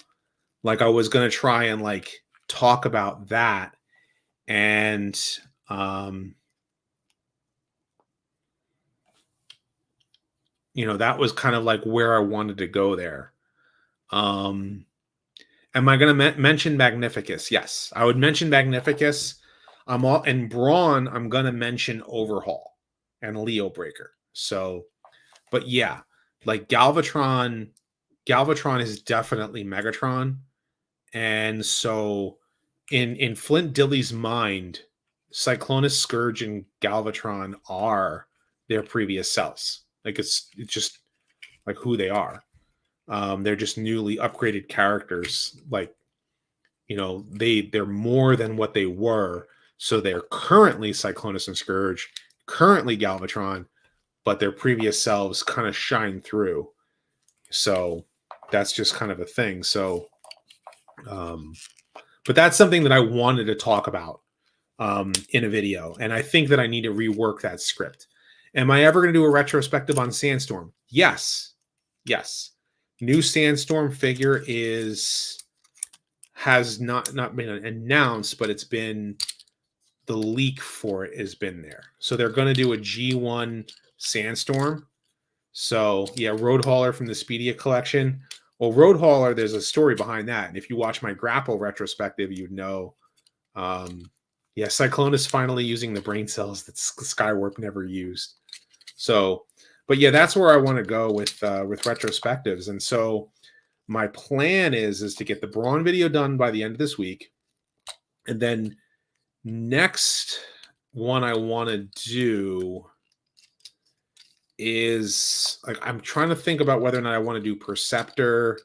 S1: like I was gonna try and like talk about that, and you know, that was kind of like where I wanted to go there. Am I going to mention Magnificus? Yes, I would mention Magnificus. And Brawn, I'm going to mention Overhaul and Leo Breaker. So, but yeah, like Galvatron is definitely Megatron. And so in Flint Dilly's mind, Cyclonus, Scourge, and Galvatron are their previous selves. Like it's just like who they are. They're just newly upgraded characters. Like, you know, they're more than what they were. So they're currently Cyclonus and Scourge, currently Galvatron, but their previous selves kind of shine through. So that's just kind of a thing. So, but that's something that I wanted to talk about in a video. And I think that I need to rework that script. Am I ever going to do a retrospective on Sandstorm? Yes. Yes. New Sandstorm figure has not been announced, but it's been, the leak for it has been there. So they're going to do a G1 Sandstorm. So yeah, Road Hauler from the Speedia collection. Well, Road Hauler, there's a story behind that. And if you watch my Grapple retrospective, you'd know. Yeah, Cyclonus finally using the brain cells that Skywarp never used. So, but yeah, that's where I want to go with retrospectives. And so my plan is to get the Brawn video done by the end of this week. And then next one I want to do is, like, I'm trying to think about whether or not I want to do Perceptor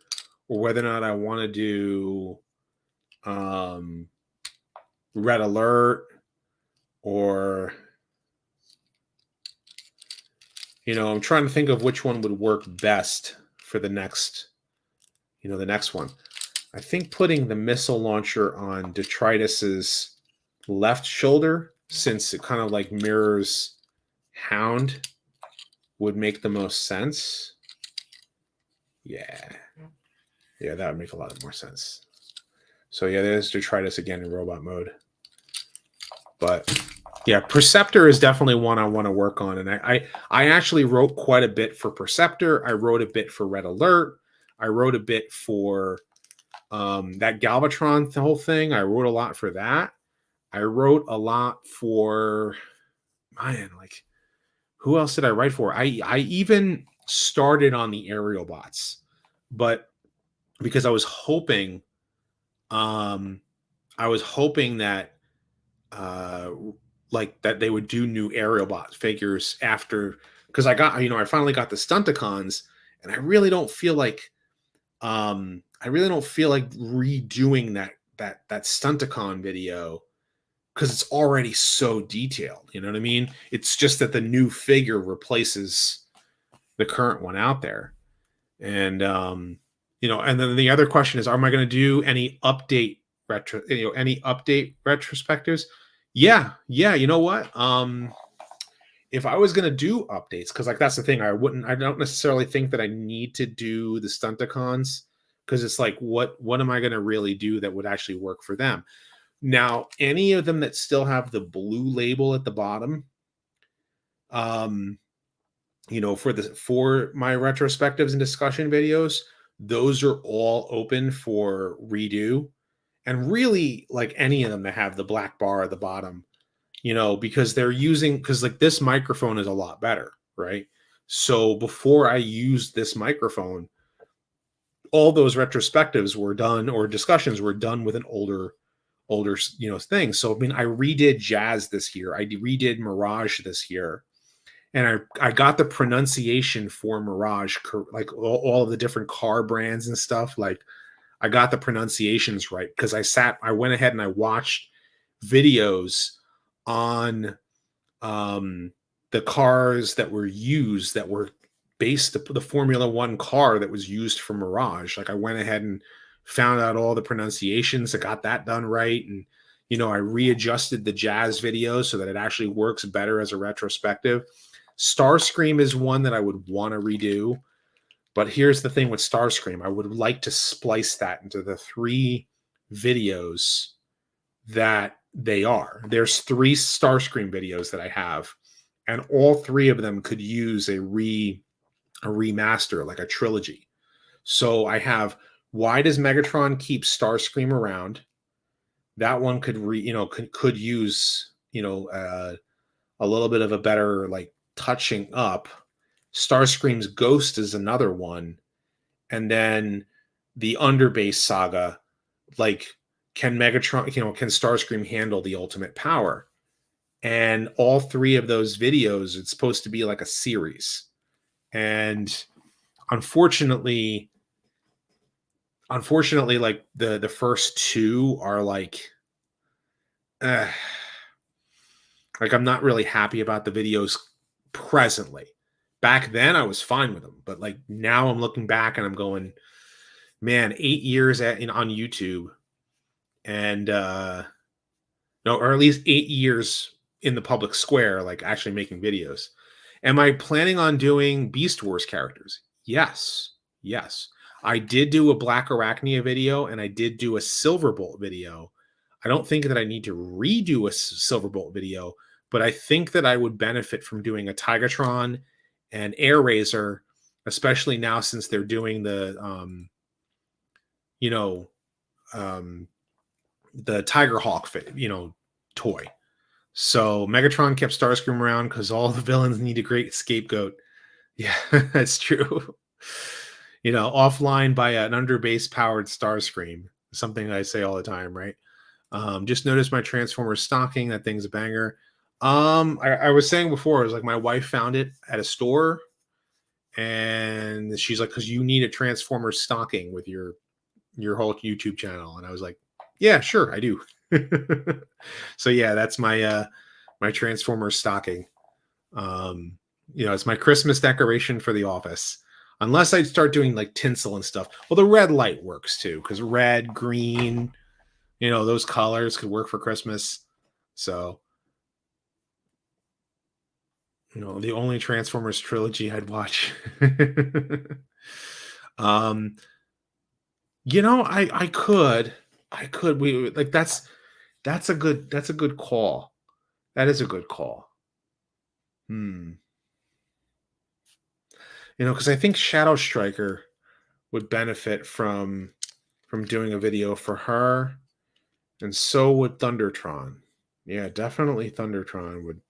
S1: or whether or not I want to do Red Alert, or, you know, I'm trying to think of which one would work best for the next, you know, the next one. I think putting the missile launcher on Detritus's left shoulder, since it kind of like mirrors Hound, would make the most sense. Yeah, that would make a lot more sense. So yeah, there's Detritus again in robot mode. But yeah, Perceptor is definitely one I want to work on. And I actually wrote quite a bit for Perceptor. I wrote a bit for Red Alert. I wrote a bit for that Galvatron whole thing. I wrote a lot for that. I wrote a lot for, man, like, who else did I write for? I even started on the aerial bots, but because I was hoping that like that they would do new aerial bot figures after, because I finally got the Stunticons, and I really don't feel like redoing that Stunticon video, because it's already so detailed. You know what I mean? It's just that the new figure replaces the current one out there. And you know, and then the other question is, am I going to do any update retrospectives? Yeah, you know what? If I was going to do updates, because like that's the thing, I don't necessarily think that I need to do the Stunticons, because it's like, what am I going to really do that would actually work for them? Now, any of them that still have the blue label at the bottom, for my retrospectives and discussion videos, those are all open for redo. And really, like any of them that have the black bar at the bottom, because because like this microphone is a lot better, right? So before I used this microphone, all those retrospectives were done, or discussions were done with an older thing. So I mean, I redid Jazz this year, I redid Mirage this year, and I got the pronunciation for Mirage, like all of the different car brands and stuff. Like I got the pronunciations right because I went ahead and I watched videos on the cars that were used, that were based the Formula One car that was used for Mirage. Like I went ahead and found out all the pronunciations. I got that done right. And, I readjusted the Jazz video so that it actually works better as a retrospective. Starscream is one that I would want to redo. But here's the thing with Starscream. I would like to splice that into the 3 videos that they are. There's 3 Starscream videos that I have, and all 3 of them could use a remaster, like a trilogy. So I have, why does Megatron keep Starscream around? That one could could use a little bit of a better, like, touching up. Starscream's Ghost is another one, and then the Underbase saga, like, can Megatron, can Starscream handle the ultimate power? And all 3 of those videos, it's supposed to be like a series. And unfortunately, like the first 2 are like I'm not really happy about the videos presently. Back then I was fine with them, but like now I'm looking back and I'm going, man, 8 years on YouTube, and no, or at least 8 years in the public square, like actually making videos. Am I planning on doing Beast Wars characters? Yes. Yes. I did do a Black Arachnia video, and I did do a Silverbolt video. I don't think that I need to redo a Silverbolt video, but I think that I would benefit from doing a Tigatron and Air Razor, especially now since they're doing the the Tiger Hawk toy. So Megatron kept Starscream around because all the villains need a great scapegoat. Yeah, that's true. Offline by an underbase powered Starscream. Something I say all the time, right? Just noticed my Transformers stocking. That thing's a banger. I was saying before, it was like my wife found it at a store, and she's like, "Because you need a Transformers stocking with your whole YouTube channel," and I was like, "Yeah, sure, I do." So yeah, that's my Transformers stocking. It's my Christmas decoration for the office. Unless I start doing like tinsel and stuff. Well, the red light works too, because red, green, those colors could work for Christmas. So, the only Transformers trilogy I'd watch. I could. We like that's a good call. That is a good call. Because I think Shadow Striker would benefit from doing a video for her, and so would Thundertron. Yeah, definitely Thundertron would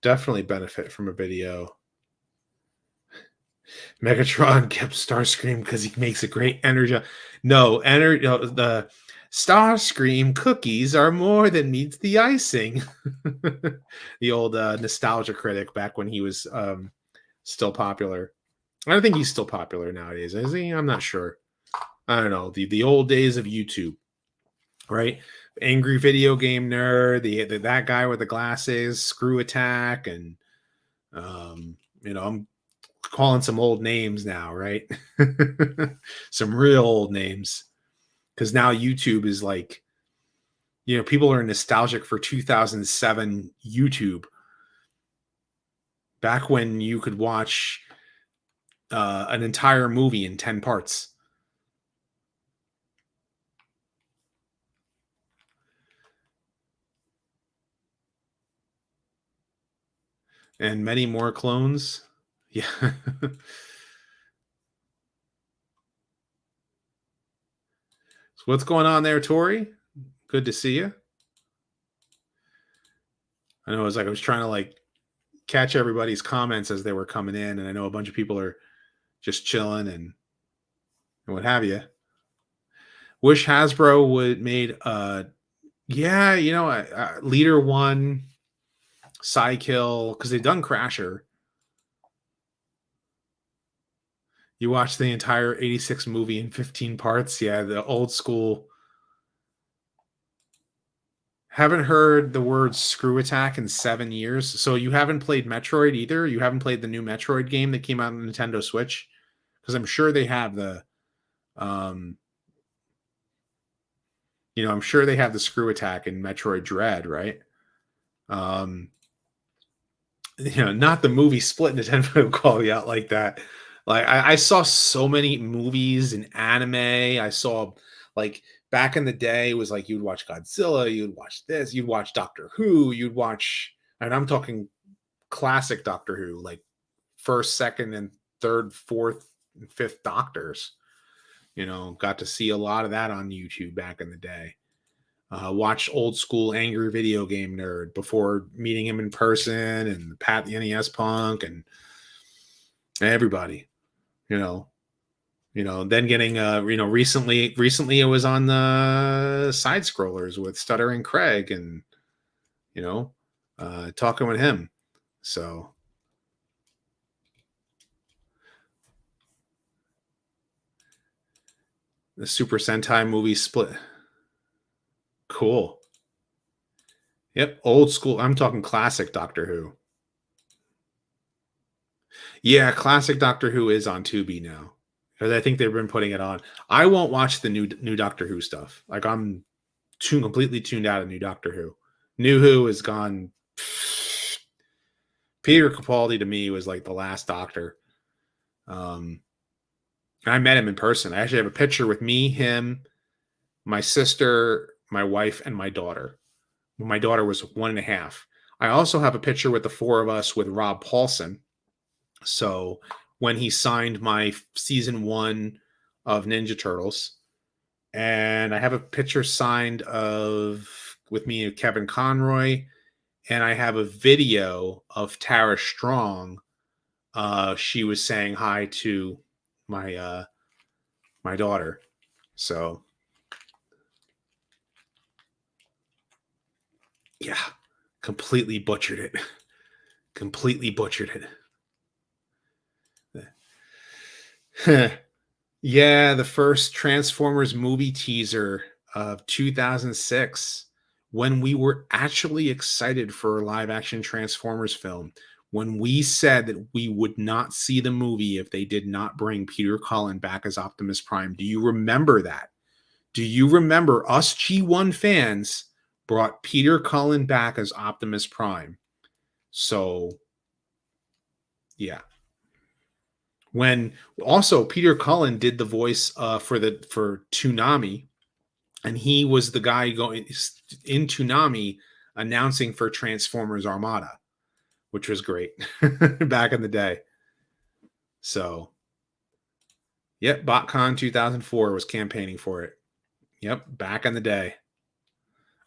S1: definitely benefit from a video. Megatron kept Starscream because he makes a great energy. The Starscream cookies are more than meets the icing. The old nostalgia critic back when he was still popular. I don't think he's still popular nowadays, is he? I'm not sure. I don't know. The old days of YouTube, right? Angry video game nerd, that guy with the glasses, Screw Attack, and I'm calling some old names now, right? Some real old names, because now YouTube is like, people are nostalgic for 2007 YouTube, back when you could watch an entire movie in 10 parts. And many more clones. Yeah. So what's going on there, Tori? Good to see you. I know it was like I was trying to like catch everybody's comments as they were coming in, and I know a bunch of people are just chilling and what have you. Wish Hasbro would made yeah, you know, Leader One, Psykill, because they've done Crasher. You watched the entire 86 movie in 15 parts. Yeah, the old school. Haven't heard the word screw attack in 7 years. So you haven't played Metroid either? You haven't played the new Metroid game that came out on Nintendo Switch? Because I'm sure they have the um I'm sure they have the screw attack in Metroid Dread, right? Um not the movie Split. Nintendo would call you out like that. Like I saw so many movies and anime. I saw like back in the day it was like you'd watch Godzilla, you'd watch this, you'd watch Doctor Who, you'd watch, and I'm talking classic Doctor Who, like first, second, and third, fourth, and fifth Doctors. Got to see a lot of that on YouTube back in the day. Watched old school Angry Video Game Nerd before meeting him in person, and Pat the NES Punk, and everybody. You know, then getting recently it was on the side scrollers with Stuttering Craig, and talking with him. So the Super Sentai movie Split. Cool. Yep, old school. I'm talking classic Doctor Who. Yeah, classic Doctor Who is on Tubi now, because I think they've been putting it on. I won't watch the new Doctor Who stuff. Like I'm completely tuned out of new Doctor Who. New Who is gone. Peter Capaldi to me was like the last Doctor. I met him in person. I actually have a picture with me, him, my sister, my wife, and my daughter. My daughter was 1.5. I also have a picture with the four of us with Rob Paulson. So when he signed my season 1 of Ninja Turtles, and I have a picture signed with me and Kevin Conroy, and I have a video of Tara Strong. She was saying hi to my my daughter. So yeah, completely butchered it. Completely butchered it. Yeah, the first Transformers movie teaser of 2006, when we were actually excited for a live action Transformers film, when we said that we would not see the movie if they did not bring Peter Cullen back as Optimus Prime. Do you remember that? Do you remember us G1 fans brought Peter Cullen back as Optimus Prime? So, yeah. When also Peter Cullen did the voice for Toonami, and he was the guy going in Toonami announcing for Transformers Armada, which was great back in the day. So, yep, BotCon 2004 was campaigning for it. Yep, back in the day.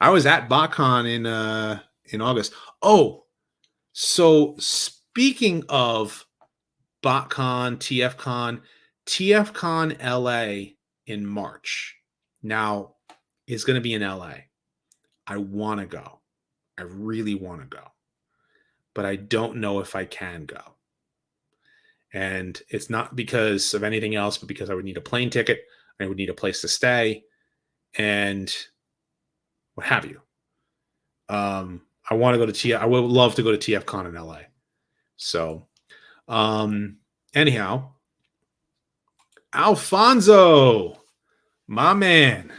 S1: I was at BotCon in August. Oh, so speaking of BotCon, TFCon LA in March. Now it's going to be in LA. I want to go. I really want to go. But I don't know if I can go. And it's not because of anything else, but because I would need a plane ticket. I would need a place to stay and what have you. I want to go to I would love to go to TFCon in LA. So, anyhow, Alfonso, my man.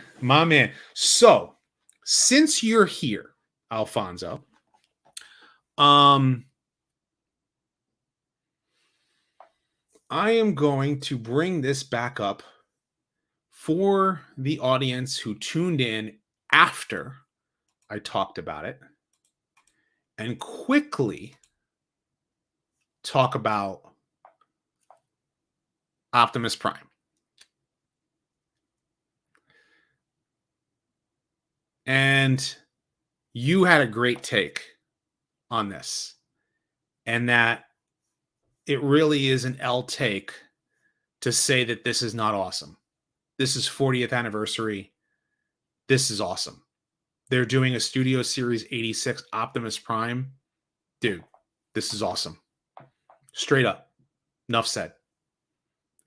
S1: So, since you're here, Alfonso, I am going to bring this back up for the audience who tuned in after I talked about it and quickly talk about Optimus Prime. And you had a great take on this, and that it really is an L take to say that this is not awesome. This is 40th anniversary. This is awesome. They're doing a Studio Series 86 Optimus Prime. Dude, this is awesome. Straight up. Enough said.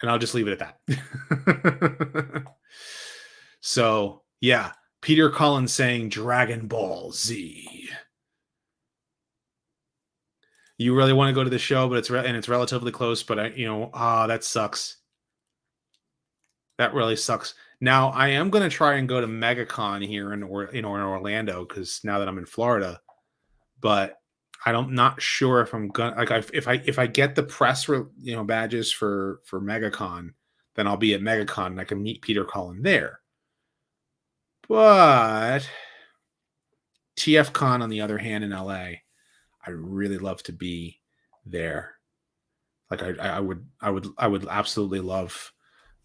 S1: And I'll just leave it at that. So, yeah. Peter Cullen saying Dragon Ball Z. You really want to go to the show, but it's relatively close, but that sucks. That really sucks. Now, I am going to try and go to MegaCon here in Orlando, because now that I'm in Florida, but I'm not sure if I'm gonna, like, if I get the press badges for MegaCon, then I'll be at MegaCon and I can meet Peter Cullen there. But TFCon, on the other hand, in LA, I'd really love to be there. Like I would absolutely love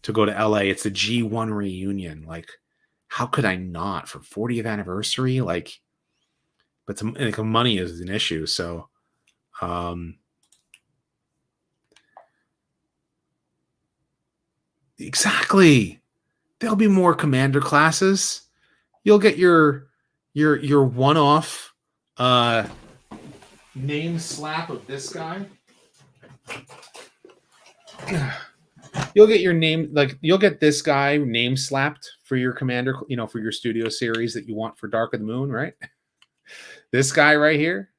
S1: to go to LA. It's a G1 reunion. Like, how could I not, for 40th anniversary? Like, but money is an issue. So, exactly. There'll be more commander classes. You'll get your one-off name slap of this guy. You'll get your name, like, you'll get this guy name slapped for your commander, for your Studio Series that you want for Dark of the Moon, right? This guy right here,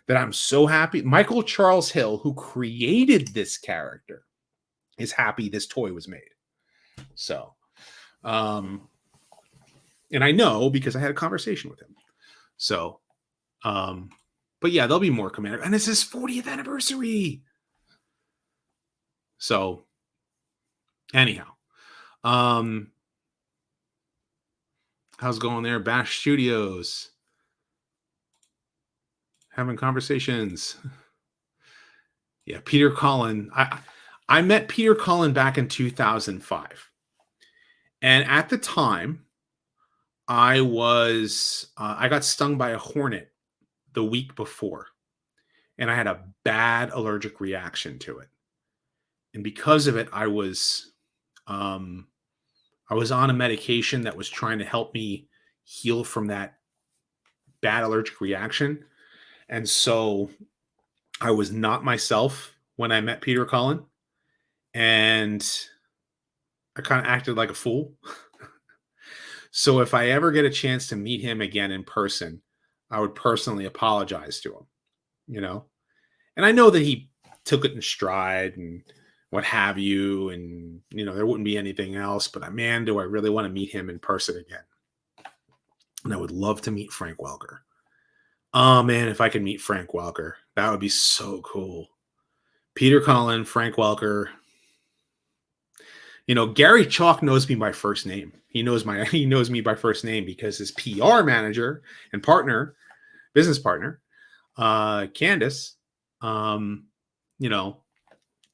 S1: that I'm so happy. Michael Charles Hill, who created this character, is happy this toy was made. So, and I know because I had a conversation with him. So, but yeah, there'll be more commander, and it's his 40th anniversary. So, anyhow, how's it going there? Bash Studios having conversations. Yeah, Peter Cullen. I met Peter Cullen back in 2005, and at the time, I got stung by a hornet the week before, and I had a bad allergic reaction to it. And because of it, I was on a medication that was trying to help me heal from that bad allergic reaction. And so I was not myself when I met Peter Cullen, and I kind of acted like a fool. So if I ever get a chance to meet him again in person, I would personally apologize to him, And I know that he took it in stride and what have you, and there wouldn't be anything else, but man, do I really want to meet him in person again. And I would love to meet Frank Welker. Oh man, if I could meet Frank Welker, that would be so cool. Peter Cullen, Frank Welker. Gary Chalk knows me by first name. He knows me by first name because his PR manager and business partner, Candace,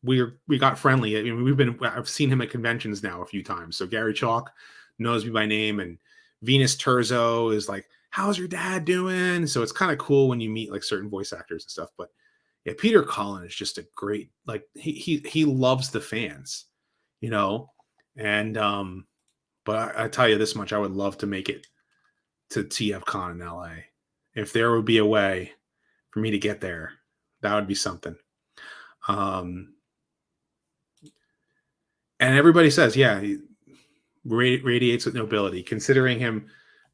S1: we got friendly. I mean, I've seen him at conventions now a few times. So Gary Chalk knows me by name, and Venus Terzo is like, how's your dad doing? So it's kind of cool when you meet like certain voice actors and stuff. But yeah, Peter Cullen is just a great, like, he loves the fans, and but I tell you this much, I would love to make it to TFCon in LA. If there would be a way for me to get there, that would be something. And everybody says, yeah, he radiates with nobility. Considering him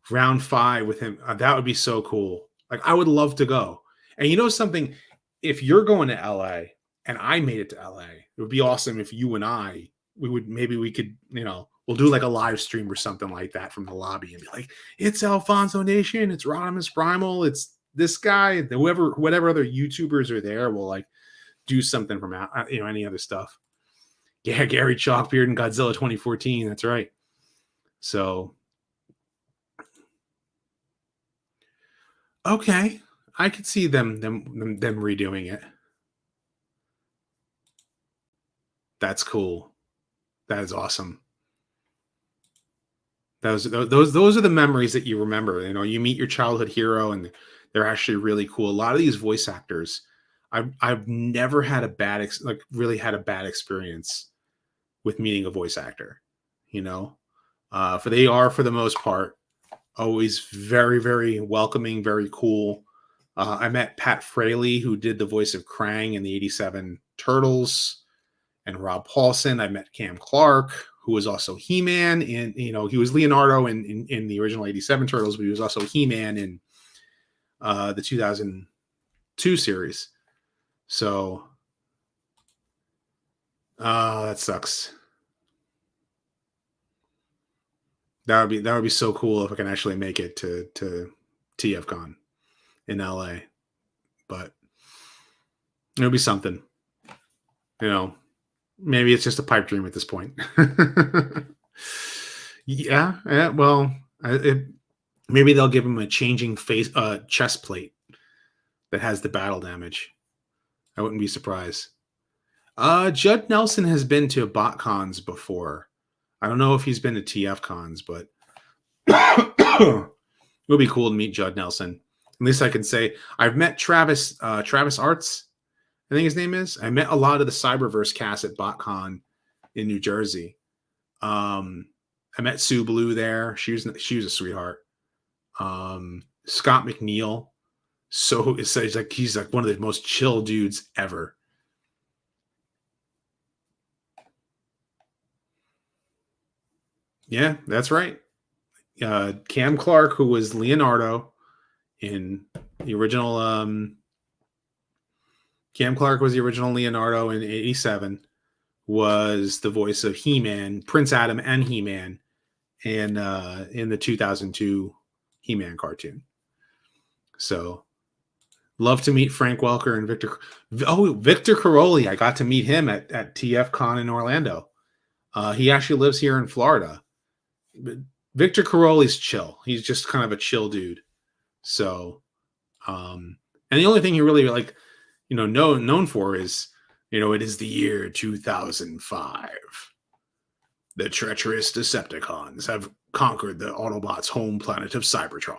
S1: round 5 with him, that would be so cool. Like, I would love to go. And something, if you're going to LA and I made it to LA, it would be awesome if you and we could, we'll do like a live stream or something like that from the lobby and be like, it's Alfonso Nation, it's Rodimus Primal, it's this guy, whatever other YouTubers are there will like do something from any other stuff. Yeah, Gary Chalkbeard and Godzilla 2014. That's right. So, okay, I could see them redoing it. That's cool. That is awesome. Those are the memories that you remember. You know, you meet your childhood hero, and they're actually really cool. A lot of these voice actors, I've never had a really had a bad experience with meeting a voice actor. You know, for they are, for the most part, always very, very welcoming, very cool. I met Pat Fraley, who did the voice of Krang in the '87 Turtles, and Rob Paulson. I met Cam Clark, who was also He-Man, and he was Leonardo in the original '87 Turtles, but he was also He-Man in the 2002 series. So, that sucks. That would be so cool if I can actually make it to TFCon in LA, but it'll be something. You know, maybe it's just a pipe dream at this point. Yeah. Well, maybe they'll give him a changing chest plate that has the battle damage. I wouldn't be surprised. Judd Nelson has been to BotCons before. I don't know if he's been to TF cons, but it would be cool to meet Judd Nelson. At least I can say I've met Travis Arts, I think his name is. I met a lot of the Cyberverse cast at BotCon in New Jersey. I met Sue Blue there. She was a sweetheart. Scott McNeil. So he's like one of the most chill dudes ever. Yeah, that's right. Cam Clark, who was Leonardo in the original. Cam Clark was the original Leonardo in '87. Was the voice of He-Man, Prince Adam, and He-Man in the 2002 He-Man cartoon. So, love to meet Frank Welker and Victor. Oh, Victor Caroli! I got to meet him at TFCon in Orlando. He actually lives here in Florida. But Victor Caroli's chill. He's just kind of a chill dude. So, and the only thing he really known for is, it is the year 2005. The treacherous Decepticons have conquered the Autobots' home planet of Cybertron.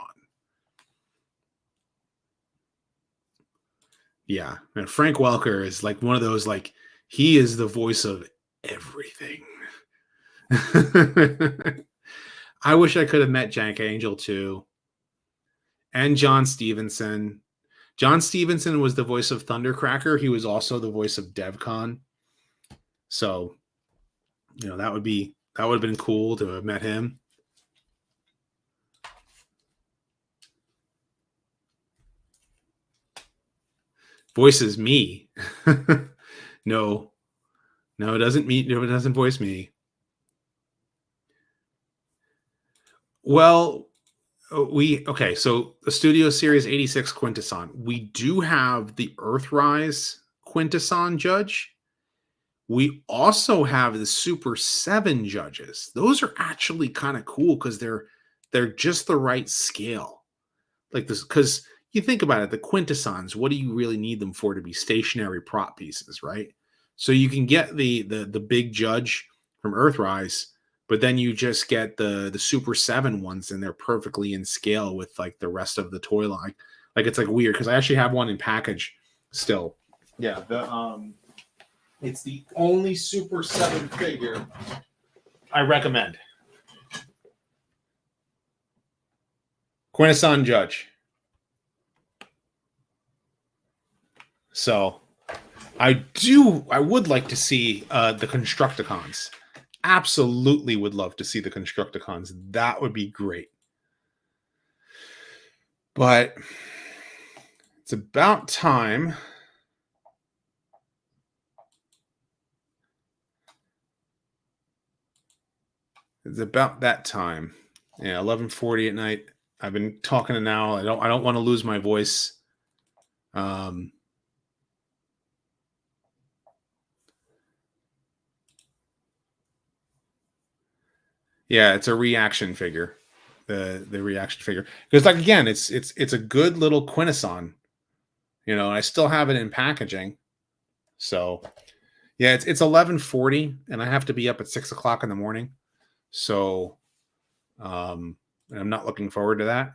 S1: Yeah, and Frank Welker is like one of those, like, he is the voice of everything. I wish I could have met Jank Angel too. And John Stevenson. John Stevenson was the voice of Thundercracker. He was also the voice of DevCon. So, that would have been cool to have met him. Voices me. No, it doesn't voice me. Well, so the Studio Series 86 Quintesson. We do have the Earthrise Quintesson judge. We also have the Super 7 judges. Those are actually kind of cool because they're just the right scale. Like this, because you think about it, the Quintessons, what do you really need them for? To be stationary prop pieces, right? So you can get the big judge from Earthrise, but then you just get the Super 7 ones, and they're perfectly in scale with like the rest of the toy line. Like it's like weird because I actually have one in package still. Yeah, it's the only Super 7 figure I recommend. Quintesson Judge. So I would like to see the Constructicons. Absolutely would love to see the Constructicons. That would be great. But it's about time. It's about that time. Yeah, 11:40 at night. I've been talking to now. I don't want to lose my voice. Yeah, it's a reaction figure. The reaction figure. Because like again, it's a good little Quintesson. I still have it in packaging. So Yeah, it's 11:40, and I have to be up at 6 o'clock in the morning. So, and I'm not looking forward to that.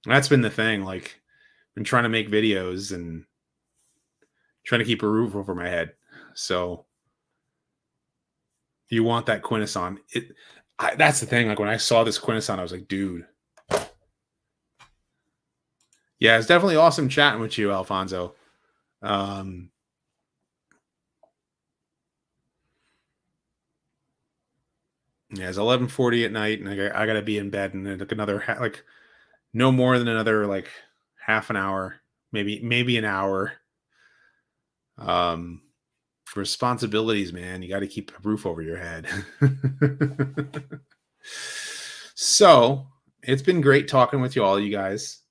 S1: That's been the thing. Like, been trying to make videos and trying to keep a roof over my head. So, you want that Quintesson? That's the thing. Like, when I saw this Quintesson, I was like, dude. Yeah, it's definitely awesome chatting with you, Alfonso. Yeah, it's 11:40 at night, and I gotta be in bed in like another like no more than another like half an hour, maybe an hour. Um, Responsibilities, man. You got to keep a roof over your head. So it's been great talking with you all, you guys.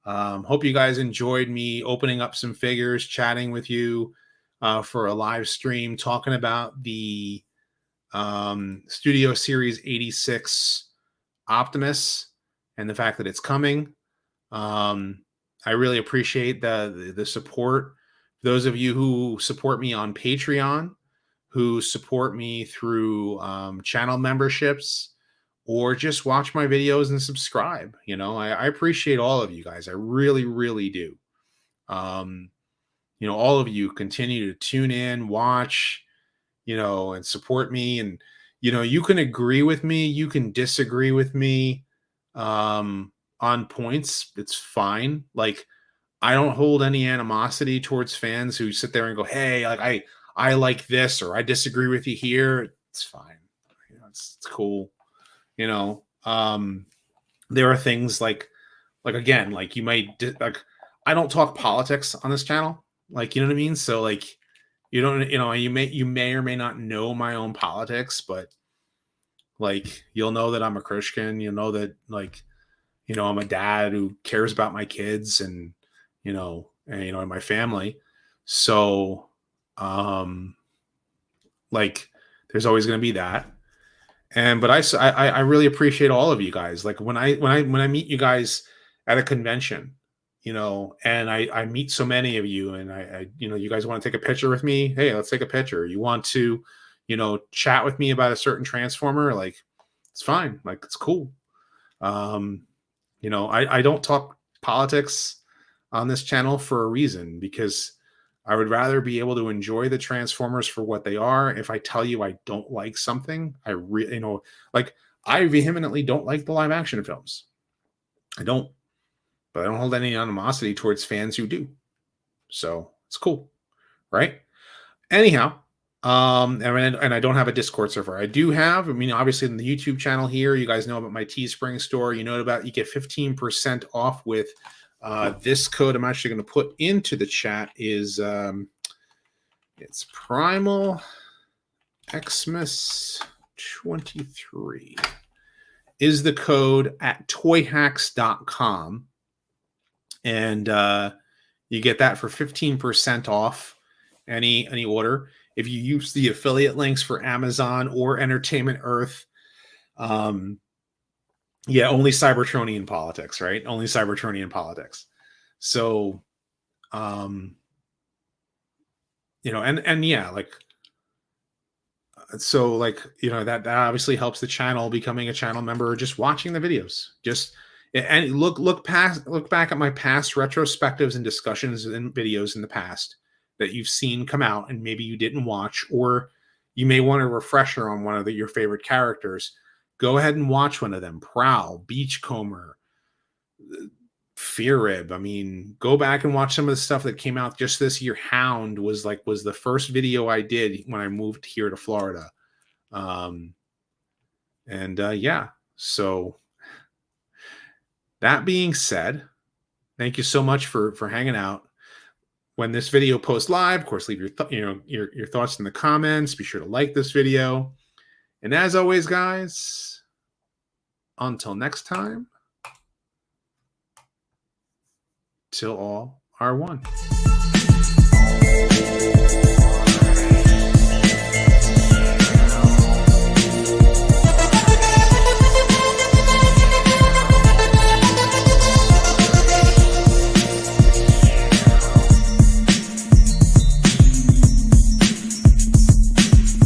S1: Hope you guys enjoyed me opening up some figures, chatting with you for a live stream, talking about the Studio Series 86 Optimus and the fact that it's coming. I really appreciate the support. Those of you who support me on Patreon, who support me through channel memberships, or just watch my videos and subscribe. You know, I appreciate all of you guys. I really, really do. You know, all of you continue to tune in, watch, you know, and support me. And, you know, you can agree with me, you can disagree with me on points. It's fine. Like, I don't hold any animosity towards fans who sit there and go, hey, like I like this, or I disagree with you here. It's fine. You know, it's cool. You know, there are things like again, like you might like, I don't talk politics on this channel. Like, you know what I mean? So like, you don't, you know, you may or may not know my own politics, but like, you'll know that I'm a Christian. You'll know that, like, you know, I'm a dad who cares about my kids and, you know, and my family. So, like, there's always going to be that. And, but I really appreciate all of you guys. Like, when I meet you guys at a convention, you know, and I meet so many of you, and I you know, you guys want to take a picture with me. Hey, let's take a picture. You want to, you know, chat with me about a certain Transformer? Like, it's fine. Like, it's cool. You know, I don't talk politics on this channel for a reason, because I would rather be able to enjoy the Transformers for what they are. If I tell you I don't like something, I really, you know, like, I vehemently don't like the live action films. I don't, but I don't hold any animosity towards fans who do. So it's cool, right? Anyhow, and I don't have a Discord server. I do have, I mean, obviously in the YouTube channel here, you guys know about my Teespring store. You know about, you get 15% off with this code I'm actually going to put into the chat is it's Primal Xmas 23 is the code at toyhacks.com, and you get that for 15% off any order if you use the affiliate links for Amazon or Entertainment Earth. Yeah, only Cybertronian politics, right? Only Cybertronian politics. So, you know, and yeah, like, so like, you know, that obviously helps the channel, becoming a channel member, or just watching the videos. Just, and look back at my past retrospectives and discussions and videos in the past that you've seen come out, and maybe you didn't watch, or you may want a refresher on one of your favorite characters. Go ahead and watch one of them. Prowl, Beachcomber, Fear Rib. I mean, go back and watch some of the stuff that came out just this year. Hound was the first video I did when I moved here to Florida. Yeah, so that being said, thank you so much for hanging out. When this video posts live, of course, leave your thoughts in the comments. Be sure to like this video. And as always, guys, until next time, till all are one.